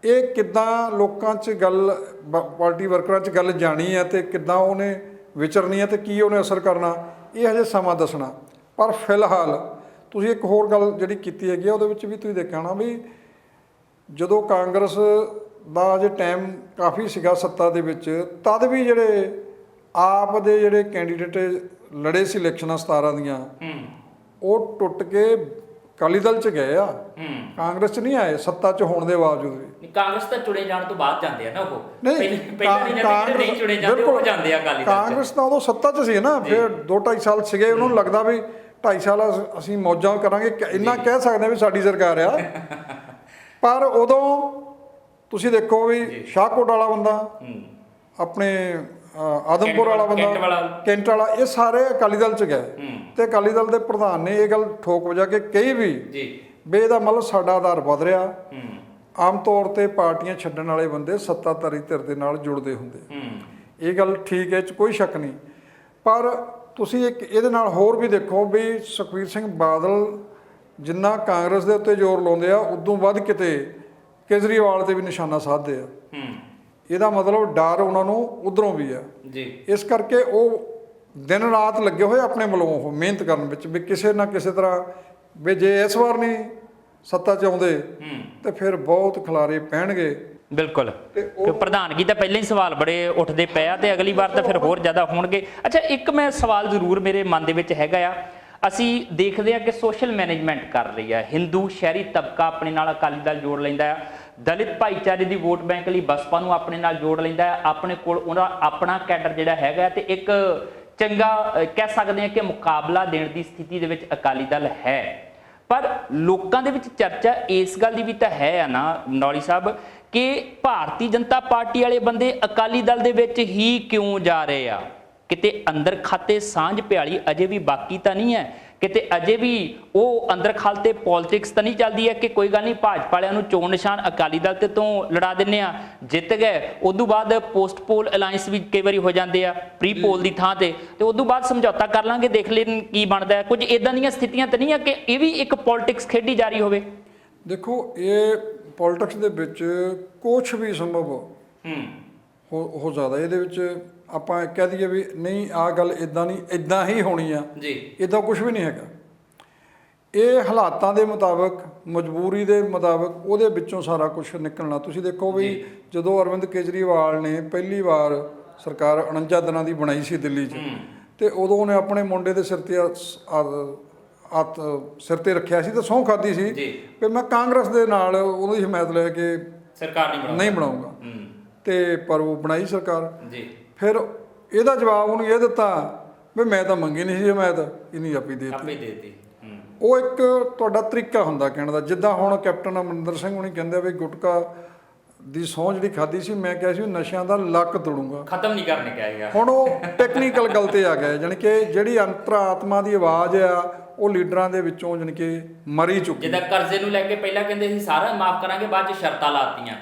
ਇਹ ਕਿੱਦਾਂ ਲੋਕਾਂ 'ਚ ਗੱਲ ਪਾਰਟੀ ਵਰਕਰਾਂ 'ਚ ਗੱਲ ਜਾਣੀ ਆ ਤੇ ਕਿੱਦਾਂ ਉਹਨੇ ਵਿਚਰਨੀ ਆ ਤੇ ਕੀ ਉਹਨੇ ਅਸਰ ਕਰਨਾ, ਇਹ ਹਜੇ ਸਮਾਂ ਦੱਸਣਾ। ਪਰ ਫਿਲਹਾਲ ਤੁਸੀਂ ਇੱਕ ਹੋਰ ਗੱਲ ਜਿਹੜੀ ਕੀਤੀ ਹੈਗੀ ਆ ਉਹਦੇ ਵਿੱਚ ਵੀ ਤੁਸੀਂ ਦੇਖਿਆ ਹੋਣਾ ਵੀ ਜਦੋਂ ਕਾਂਗਰਸ ਦਾ ਅਜੇ ਟਾਈਮ ਕਾਫੀ ਸੀਗਾ ਸੱਤਾ ਦੇ ਵਿੱਚ, ਤਦ ਵੀ ਜਿਹੜੇ ਆਪ ਦੇ ਜਿਹੜੇ ਕੈਂਡੀਡੇਟ ਲੜੇ ਸੀ ਇਲੈਕਸ਼ਨਾਂ 17 ਦੀਆਂ, ਉਹ ਟੁੱਟ ਕੇ ਅਕਾਲੀ ਦਲ 'ਚ ਗਏ ਆ, ਕਾਂਗਰਸ 'ਚ ਨਹੀਂ ਆਏ ਸੱਤਾ 'ਚ ਹੋਣ ਦੇ ਬਾਵਜੂਦ ਵੀ। ਕਾਂਗਰਸ ਤਾਂ ਚੁਣੇ ਜਾਣ ਤੋਂ ਬਾਅਦ ਜਾਂਦੇ ਆ ਨਾ, ਉਹ ਨਹੀਂ ਨਹੀਂ ਚੁਣੇ ਜਾਂਦੇ ਉਹ ਜਾਂਦੇ ਆ ਅਕਾਲੀ ਦਲ 'ਚ। ਕਾਂਗਰਸ ਤਾਂ ਉਦੋਂ ਸੱਤਾ 'ਚ ਸੀ ਨਾ, ਫਿਰ 2-2.5 ਸਾਲ ਸੀਗੇ, ਉਹਨਾਂ ਨੂੰ ਲੱਗਦਾ ਵੀ 2.5 ਸਾਲ ਅਸੀਂ ਮੌਜਾਂ ਕਰਾਂਗੇ, ਇੰਨਾ ਕਹਿ ਸਕਦੇ ਵੀ ਸਾਡੀ ਸਰਕਾਰ ਆ। ਪਰ ਉਦੋਂ ਤੁਸੀਂ ਦੇਖੋ ਵੀ ਸ਼ਾਹਕੋਟ ਵਾਲਾ ਬੰਦਾ, ਆਪਣੇ ਆਦਮਪੁਰ ਵਾਲਾ ਬੰਦਾ, ਕੈਂਟ ਵਾਲਾ, ਇਹ ਸਾਰੇ ਅਕਾਲੀ ਦਲ 'ਚ ਗਏ ਤੇ ਅਕਾਲੀ ਦਲ ਦੇ ਪ੍ਰਧਾਨ ਨੇ ਇਹ ਗੱਲ ਠੋਕ ਵਜਾ ਕੇ ਕਹੀ ਵੀ ਇਹਦਾ ਮਤਲਬ ਸਾਡਾ ਆਧਾਰ ਵਧ ਰਿਹਾ। ਆਮ ਤੌਰ ਤੇ ਪਾਰਟੀਆਂ ਛੱਡਣ ਵਾਲੇ ਬੰਦੇ ਸੱਤਾਧਾਰੀ ਧਿਰ ਦੇ ਨਾਲ ਜੁੜਦੇ ਹੁੰਦੇ, ਇਹ ਗੱਲ ਠੀਕ ਹੈ, ਇਹ 'ਚ ਕੋਈ ਸ਼ੱਕ ਨਹੀਂ। ਪਰ ਤੁਸੀਂ ਇੱਕ ਇਹਦੇ ਨਾਲ ਹੋਰ ਵੀ ਦੇਖੋ ਵੀ ਸੁਖਬੀਰ ਸਿੰਘ ਬਾਦਲ ਜਿੰਨਾ ਕਾਂਗਰਸ ਦੇ ਉੱਤੇ ਜ਼ੋਰ ਲਾਉਂਦੇ ਆ, ਉਦੋਂ ਵੱਧ ਕਿਤੇ ਕੇਜਰੀਵਾਲ ਤੇ ਵੀ ਨਿਸ਼ਾਨਾ ਸਾਧਦੇ ਆ। ਇਹਦਾ ਮਤਲਬ ਡਰ ਉਹਨਾਂ ਨੂੰ ਉਧਰੋਂ ਵੀ ਆ ਜੀ। ਇਸ ਕਰਕੇ ਉਹ ਦਿਨ ਰਾਤ ਲੱਗੇ ਹੋਏ ਆਪਣੇ ਵੱਲੋਂ ਉਹ ਮਿਹਨਤ ਕਰਨ ਵਿੱਚ ਵੀ ਕਿਸੇ ਨਾ ਕਿਸੇ ਤਰ੍ਹਾਂ ਵੀ ਜੇ ਇਸ ਵਾਰ ਨਹੀਂ ਸੱਤਾ 'ਚ ਆਉਂਦੇ ਤੇ ਫਿਰ ਬਹੁਤ ਖਿਲਾਰੇ ਪੈਣਗੇ। ਬਿਲਕੁਲ, ਪ੍ਰਧਾਨਗੀ ਤਾਂ ਪਹਿਲਾਂ ਹੀ ਸਵਾਲ ਬੜੇ ਉੱਠਦੇ ਪਏ ਆ ਤੇ ਅਗਲੀ ਵਾਰ ਤਾਂ ਫਿਰ ਹੋਰ ਜ਼ਿਆਦਾ ਹੋਣਗੇ। ਅੱਛਾ, ਇੱਕ ਮੈਂ ਸਵਾਲ ਜ਼ਰੂਰ ਮੇਰੇ ਮਨ ਦੇ ਵਿੱਚ ਹੈਗਾ ਆ, ਅਸੀਂ ਦੇਖਦੇ ਆ ਕਿ ਸੋਸ਼ਲ ਮੈਨੇਜਮੈਂਟ ਕਰ ਰਹੀ ਆ, ਹਿੰਦੂ ਸ਼ਹਿਰੀ ਤਬਕਾ ਆਪਣੇ ਨਾਲ ਅਕਾਲੀ ਦਲ ਜੋੜ ਲੈਂਦਾ ਆ, ਦਲਿਤ ਭਾਈਚਾਰੇ ਦੀ ਵੋਟ ਬੈਂਕ ਲਈ ਬਸਪਾ ਨੂੰ ਆਪਣੇ ਨਾਲ ਜੋੜ ਲੈਂਦਾ ਹੈ, ਆਪਣੇ ਕੋਲ ਉਹਦਾ ਆਪਣਾ ਕੈਡਰ ਜਿਹੜਾ ਹੈਗਾ, ਤੇ ਇੱਕ ਚੰਗਾ ਕਹਿ ਸਕਦੇ ਹਾਂ ਕਿ ਮੁਕਾਬਲਾ ਦੇਣ ਦੀ ਸਥਿਤੀ ਦੇ ਵਿੱਚ ਅਕਾਲੀ ਦਲ ਹੈ। ਪਰ ਲੋਕਾਂ ਦੇ ਵਿੱਚ ਚਰਚਾ ਇਸ ਗੱਲ ਦੀ ਵੀ ਤਾਂ ਹੈ ਆ ਨਾ ਨੌਲੀ ਸਾਹਿਬ ਕਿ ਭਾਰਤੀ ਜਨਤਾ ਪਾਰਟੀ ਵਾਲੇ ਬੰਦੇ ਅਕਾਲੀ ਦਲ ਦੇ ਵਿੱਚ ਹੀ ਕਿਉਂ ਜਾ ਰਹੇ ਆ? ਕਿਤੇ ਅੰਦਰ ਖਾਤੇ ਸਾਂਝ ਪਿਆਲੀ ਅਜੇ ਵੀ ਬਾਕੀ ਤਾਂ ਨਹੀਂ ਹੈ? ਕਿਤੇ ਅਜੇ ਵੀ ਉਹ ਅੰਦਰ ਖਾਤੇ ਪੋਲਿਟਿਕਸ ਤਾਂ ਨਹੀਂ ਚੱਲਦੀ ਹੈ ਕਿ ਕੋਈ ਗੱਲ ਨਹੀਂ ਭਾਜਪਾ ਵਾਲਿਆਂ ਨੂੰ ਚੋਣ ਨਿਸ਼ਾਨ ਅਕਾਲੀ ਦਲ ਤੇ ਤੋਂ ਲੜਾ ਦਿੰਨੇ ਆ, ਜਿੱਤ ਗਏ, ਉਦੋਂ ਬਾਅਦ ਪੋਸਟ ਪੋਲ ਅਲਾਈਅੰਸ ਵੀ ਕਈ ਵਾਰੀ ਹੋ ਜਾਂਦੇ ਆ ਪ੍ਰੀ ਪੋਲ ਦੀ ਥਾਂ ਤੇ ਉਦੋਂ ਬਾਅਦ ਸਮਝੌਤਾ ਕਰ ਲਾਂਗੇ, ਦੇਖ ਲੈਣ ਕੀ ਬਣਦਾ ਹੈ। ਕੁਝ ਇਦਾਂ ਦੀਆਂ ਸਥਿਤੀਆਂ ਤਾਂ ਨਹੀਂ ਆ ਕਿ ਇਹ ਵੀ ਇੱਕ ਪੋਲਿਟਿਕਸ ਖੇਡੀ ਜਾ ਰਹੀ ਹੋਵੇ? ਦੇਖੋ, ਇਹ ਪੋਲਿਟਿਕਸ ਦੇ ਵਿੱਚ ਕੁਛ ਵੀ ਸੰਭਵ ਹੋ ਸਕਦਾ। ਇਹਦੇ ਵਿੱਚ ਆਪਾਂ ਕਹਿ ਦਈਏ ਵੀ ਨਹੀਂ ਆਹ ਗੱਲ ਇਦਾਂ ਨਹੀਂ, ਇਦਾਂ ਹੀ ਹੋਣੀ ਆ ਜੀ, ਇਦਾਂ ਕੁਝ ਵੀ ਨਹੀਂ ਹੈਗਾ। ਇਹ ਹਾਲਾਤਾਂ ਦੇ ਮੁਤਾਬਕ, ਮਜਬੂਰੀ ਦੇ ਮੁਤਾਬਕ ਉਹਦੇ ਵਿੱਚੋਂ ਸਾਰਾ ਕੁਝ ਨਿਕਲਣਾ। ਤੁਸੀਂ ਦੇਖੋ ਵੀ ਜਦੋਂ ਅਰਵਿੰਦ ਕੇਜਰੀਵਾਲ ਨੇ ਪਹਿਲੀ ਵਾਰ ਸਰਕਾਰ 49 ਦਿਨਾਂ ਦੀ ਬਣਾਈ ਸੀ ਦਿੱਲੀ 'ਚ, ਤੇ ਉਦੋਂ ਉਹਨੇ ਆਪਣੇ ਮੁੰਡੇ ਦੇ ਸਿਰ ਤੇ ਹੱਥ ਸਿਰ ਤੇ ਰੱਖਿਆ ਸੀ ਤੇ ਸਹੁੰ ਖਾਧੀ ਸੀ ਜੀ। ਵੀ ਮੈਂ ਕਾਂਗਰਸ ਦੇ ਨਾਲ ਉਹਦੀ ਹਮਾਇਤ ਲੈ ਕੇ ਸਰਕਾਰ ਨਹੀਂ ਬਣਾਉਂਗਾ। ਤੇ ਪਰ ਉਹ ਬਣਾਈ ਸਰਕਾਰ। ਜੀ। ਫਿਰ ਇਹਦਾ ਜਵਾਬ ਉਹਨੂੰ ਇਹ ਦਿੱਤਾ ਵੀ ਮੈਂ ਤਾਂ ਮੰਗੀ ਨਹੀਂ ਸੀ ਹਮਾਇਤ, ਇਹਨੀ ਆਪੀ ਦੇ ਆਪੇ ਦਿੱਤੀ। ਦੇ ਦਿੱਤੀ। ਉਹ ਇੱਕ ਤੁਹਾਡਾ ਤਰੀਕਾ ਹੁੰਦਾ ਕਹਿਣ ਦਾ। ਜਿੱਦਾਂ ਹੁਣ ਕੈਪਟਨ ਅਮਰਿੰਦਰ ਸਿੰਘ ਹੁਣੀ ਕਹਿੰਦੇ ਵੀ ਗੁਟਕਾ ਦੀ ਸਹੁੰ ਜਿਹੜੀ ਖਾਧੀ ਸੀ, ਮੈਂ ਕਿਹਾ ਸੀ ਨਸ਼ਿਆਂ ਦਾ ਲੱਕ ਤੋੜੂੰਗਾ, ਖਤਮ ਨਹੀਂ ਕਰਨੇ ਕਹੇਗਾ। ਹੁਣ ਉਹ ਟੈਕਨੀਕਲ ਗੱਲ ਤੇ ਆ ਗਿਆ, ਜਾਣੀ ਕਿ ਜਿਹੜੀ ਅੰਤਰਾਤਮਾ ਦੀ ਆਵਾਜ਼ ਆ ਉਹ ਲੀਡਰਾਂ ਦੇ ਵਿੱਚੋਂ ਜਾਣੀ ਕਿ ਮਰੀ ਚੁੱਕੀ। ਜਿੱਦਾਂ ਕਰਜ਼ੇ ਨੂੰ ਲੈ ਕੇ ਪਹਿਲਾਂ ਕਹਿੰਦੇ ਸੀ ਸਾਰਾ ਮਾਫ ਕਰਾਂਗੇ, ਬਾਅਦ ਚ ਸ਼ਰਤਾਂ ਲਾਤੀਆਂ।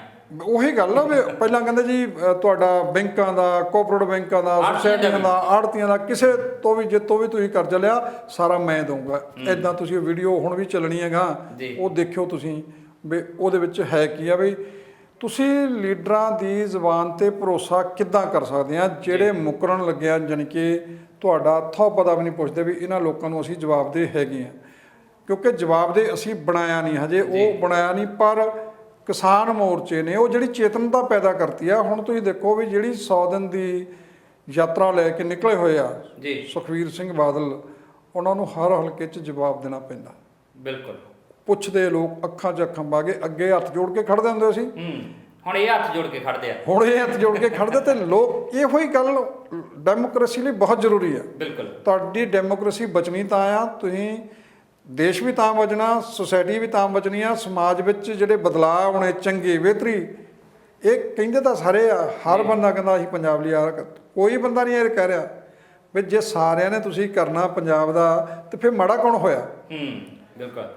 ਉਹੀ ਗੱਲ ਆ ਵੀ ਪਹਿਲਾਂ ਕਹਿੰਦੇ ਜੀ ਤੁਹਾਡਾ ਬੈਂਕਾਂ ਦਾ, ਕੋਆਪਰੇਟਿਵ ਬੈਂਕਾਂ ਦਾ, ਸੁਸਾਇਟੀਆਂ ਦਾ, ਆੜਤੀਆਂ ਦਾ, ਕਿਸੇ ਤੋਂ ਵੀ ਜਿੱਤੋਂ ਵੀ ਤੁਸੀਂ ਕਰਜ਼ਾ ਲਿਆ ਸਾਰਾ ਮੈਂ ਦਊਂਗਾ। ਇਦਾਂ ਤੁਸੀਂ ਵੀਡੀਓ ਹੁਣ ਵੀ ਚੱਲਣੀ ਹੈਗਾ, ਉਹ ਦੇਖਿਓ ਤੁਸੀਂ ਵੀ ਉਹਦੇ ਵਿੱਚ ਹੈ ਕੀ ਆ। ਵੀ ਤੁਸੀਂ ਲੀਡਰਾਂ ਦੀ ਜ਼ੁਬਾਨ ਤੇ ਭਰੋਸਾ ਕਿੱਦਾਂ ਕਰ ਸਕਦੇ ਆ ਜਿਹੜੇ ਮੁਕਰਨ ਲੱਗਿਆ, ਜਾਣੀ ਕਿ ਤੁਹਾਡਾ ਥੋ ਪਤਾ ਵੀ ਨਹੀਂ ਪੁੱਛਦੇ ਵੀ ਇਹਨਾਂ ਲੋਕਾਂ ਨੂੰ ਅਸੀਂ ਜਵਾਬਦੇਹ ਹੈਗੇ ਆ। ਕਿਉਂਕਿ ਜਵਾਬਦੇਹ ਅਸੀਂ ਬਣਾਇਆ ਨਹੀਂ ਹਜੇ, ਉਹ ਬਣਾਇਆ ਨਹੀਂ, ਪਰ ਕਿਸਾਨ ਮੋਰਚੇ ਨੇ ਉਹ ਜਿਹੜੀ ਚੇਤਨਤਾ ਪੈਦਾ ਕਰਤੀ ਆ। ਹੁਣ ਤੁਸੀਂ ਦੇਖੋ ਵੀ ਜਿਹੜੀ 100 ਦਿਨ ਦੀ ਯਾਤਰਾ ਲੈ ਕੇ ਨਿਕਲੇ ਹੋਏ ਆ ਸੁਖਬੀਰ ਸਿੰਘ ਬਾਦਲ, ਉਹਨਾਂ ਨੂੰ ਹਰ ਹਲਕੇ 'ਚ ਜਵਾਬ ਦੇਣਾ ਪੈਂਦਾ। ਬਿਲਕੁਲ ਪੁੱਛਦੇ ਲੋਕ ਅੱਖਾਂ 'ਚ ਅੱਖਾਂ ਪਾ ਕੇ, ਅੱਗੇ ਹੱਥ ਜੋੜ ਕੇ ਖੜਦੇ ਹੁੰਦੇ ਸੀ, ਹੁਣ ਇਹ ਹੱਥ ਜੋੜ ਕੇ ਖੜਦੇ ਆ। ਹੁਣ ਇਹ ਹੱਥ ਜੋੜ ਕੇ ਖੜਦੇ। ਤੇ ਲੋਕ ਇਹੋ ਹੀ ਗੱਲ ਡੈਮੋਕ੍ਰੇਸੀ ਲਈ ਬਹੁਤ ਜ਼ਰੂਰੀ ਆ। ਬਿਲਕੁਲ ਤੁਹਾਡੀ ਡੈਮੋਕ੍ਰੇਸੀ ਬਚਣੀ ਤਾਂ ਆ, ਤੁਸੀਂ ਦੇਸ਼ ਵੀ ਤਾਂ ਬਚਣਾ, ਸੁਸਾਇਟੀ ਵੀ ਤਾਂ ਬਚਣੀ ਆ, ਸਮਾਜ ਵਿੱਚ ਜਿਹੜੇ ਬਦਲਾਅ ਆਉਣੇ ਚੰਗੇ ਬਿਹਤਰੀ, ਇਹ ਕਹਿੰਦੇ ਤਾਂ ਸਾਰੇ ਆ। ਹਰ ਬੰਦਾ ਕਹਿੰਦਾ ਅਸੀਂ ਪੰਜਾਬ ਲਈ ਯਾਰ, ਕੋਈ ਬੰਦਾ ਨਹੀਂ ਇਹ ਕਹਿ ਰਿਹਾ ਵੀ ਜੇ ਸਾਰਿਆਂ ਨੇ ਤੁਸੀਂ ਕਰਨਾ ਪੰਜਾਬ ਦਾ ਤੇ ਫਿਰ ਮਾੜਾ ਕੌਣ ਹੋਇਆ। ਬਿਲਕੁਲ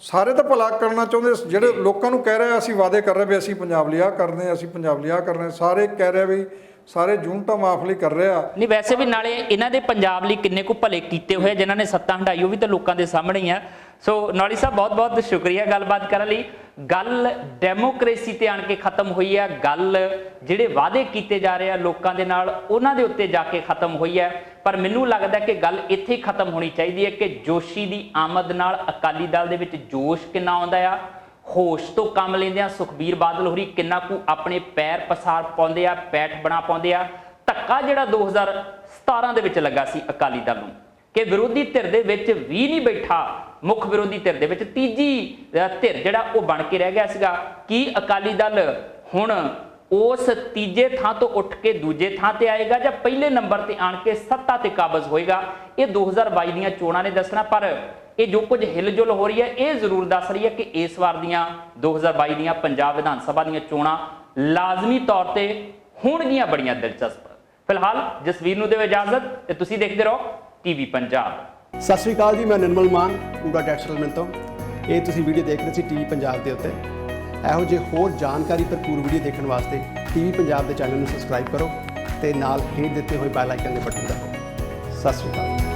ਸਾਰੇ ਤਾਂ ਭਲਾ ਕਰਨਾ ਚਾਹੁੰਦੇ, ਜਿਹੜੇ ਲੋਕਾਂ ਨੂੰ ਕਹਿ ਰਹੇ ਅਸੀਂ ਵਾਅਦੇ ਕਰ ਰਹੇ ਵੀ ਅਸੀਂ ਪੰਜਾਬ ਲਈ ਆਹ ਕਰਦੇ ਹਾਂ, ਅਸੀਂ ਪੰਜਾਬ ਲਈ ਆਹ ਕਰ ਰਹੇ, ਸਾਰੇ ਕਹਿ ਰਹੇ ਵੀ ਸਾਰੇ ਜੂਨਟਾਂ ਮਾਫ ਲਈ ਕਰ ਰਹੇ ਆ। ਨਹੀਂ ਵੈਸੇ ਵੀ ਨਾਲੇ ਇਹਨਾਂ ਦੇ ਪੰਜਾਬ ਲਈ ਕਿੰਨੇ ਕੁ ਭਲੇ ਕੀਤੇ ਹੋਏ ਜਿਨ੍ਹਾਂ ਨੇ ਸੱਤਾ ਹੰਢਾਈ, ਉਹ ਵੀ ਤਾਂ ਲੋਕਾਂ ਦੇ ਸਾਹਮਣੇ ਹੀ ਆ। ਸੋ ਨੌਲੀ ਸਾਹਿਬ ਬਹੁਤ ਬਹੁਤ ਸ਼ੁਕਰੀਆ ਗੱਲਬਾਤ ਕਰਨ ਲਈ। ਗੱਲ ਡੈਮੋਕ੍ਰੇਸੀ ਤੇ ਆਣ ਕੇ ਖਤਮ ਹੋਈ ਹੈ, ਗੱਲ ਜਿਹੜੇ ਵਾਅਦੇ ਕੀਤੇ ਜਾ ਰਹੇ ਆ ਲੋਕਾਂ ਦੇ ਨਾਲ ਉਹਨਾਂ ਦੇ ਉੱਤੇ ਜਾ ਕੇ ਖਤਮ ਹੋਈ ਹੈ। ਪਰ ਮੈਨੂੰ ਲੱਗਦਾ ਕਿ ਗੱਲ ਇੱਥੇ ਹੀ ਖਤਮ ਹੋਣੀ ਚਾਹੀਦੀ ਹੈ ਕਿ ਜੋਸ਼ੀ ਦੀ ਆਮਦ ਨਾਲ ਅਕਾਲੀ ਦਲ ਦੇ ਵਿੱਚ ਜੋਸ਼ ਕਿੰਨਾ ਆਉਂਦਾ ਆ, ਹੋਸ਼ ਤੋਂ ਕੰਮ ਲੈਂਦੇ ਆ ਸੁਖਬੀਰ ਬਾਦਲ ਹੋਰੀ ਕਿੰਨਾ ਕੁ ਆਪਣੇ ਪੈਰ ਪਸਾਰ ਪਾਉਂਦੇ ਆ, ਪੈਠ ਬਣਾ ਪਾਉਂਦੇ ਆ। ਧੱਕਾ ਜਿਹੜਾ 2017 ਦੇ ਵਿੱਚ ਲੱਗਾ ਸੀ ਅਕਾਲੀ ਦਲ ਨੂੰ ਕਿ ਵਿਰੋਧੀ ਧਿਰ ਦੇ ਵਿੱਚ ਵੀ ਨਹੀਂ ਬੈਠਾ, ਮੁੱਖ ਵਿਰੋਧੀ ਧਿਰ ਦੇ ਵਿੱਚ ਤੀਜੀ ਧਿਰ ਜਿਹੜਾ ਉਹ ਬਣ ਕੇ ਰਹਿ ਗਿਆ ਸੀਗਾ। ਕੀ ਅਕਾਲੀ ਦਲ ਹੁਣ ਉਸ ਤੀਜੇ ਥਾਂ ਤੋਂ ਉੱਠ ਕੇ ਦੂਜੇ ਥਾਂ ਤੇ ਆਏਗਾ ਜਾਂ ਪਹਿਲੇ ਨੰਬਰ ਤੇ ਆਣ ਕੇ ਸੱਤਾ ਤੇ ਕਾਬਜ਼ ਹੋਏਗਾ? ਇਹ 2022 ਦੀਆਂ ਚੋਣਾਂ ਨੇ ਦੱਸਣਾ। ਪਰ ਇਹ ਜੋ ਕੁਝ ਹਿਲਜੁਲ ਹੋ ਰਹੀ ਹੈ ਇਹ ਜ਼ਰੂਰ ਦੱਸ ਰਹੀ ਹੈ ਕਿ ਇਸ ਵਾਰ ਦੀਆਂ 2022 ਦੀਆਂ ਪੰਜਾਬ ਵਿਧਾਨ ਸਭਾ ਦੀਆਂ ਚੋਣਾਂ ਲਾਜ਼ਮੀ ਤੌਰ ਤੇ ਹੋਣਗੀਆਂ ਬੜੀਆਂ ਦਿਲਚਸਪ। ਫਿਲਹਾਲ ਜਸਵੀਰ ਨੂੰ ਦਿਓ ਇਜਾਜ਼ਤ ਤੇ ਤੁਸੀਂ ਦੇਖਦੇ ਰਹੋ ਟੀਵੀ ਪੰਜਾਬ। ਸਤਿ ਸ਼੍ਰੀ ਅਕਾਲ ਜੀ, ਮੈਂ ਨਿਰਮਲ ਮਾਨ ਪੂਰਾ ਟੈਕਸ ਸੈਟਲਮੈਂਟ ਤੋਂ। ਇਹ ਤੁਸੀਂ ਵੀਡੀਓ ਦੇਖ ਰਹੇ ਸੀ ਟੀਵੀ ਪੰਜਾਬ ਦੇ ਉੱਤੇ। ਇਹੋ ਜਿਹੇ ਹੋਰ ਜਾਣਕਾਰੀ ਭਰਪੂਰ ਵੀਡੀਓ ਦੇਖਣ ਵਾਸਤੇ ਟੀਵੀ ਪੰਜਾਬ ਦੇ ਚੈਨਲ ਨੂੰ ਸਬਸਕ੍ਰਾਈਬ ਕਰੋ ਤੇ ਨਾਲ ਹੇਠ ਦਿੱਤੇ ਹੋਏ ਬੈਲ ਆਈਕਨ ਦੇ ਬਟਨ ਦਬਾਓ। ਸਤਿ ਸ਼੍ਰੀ ਅਕਾਲ।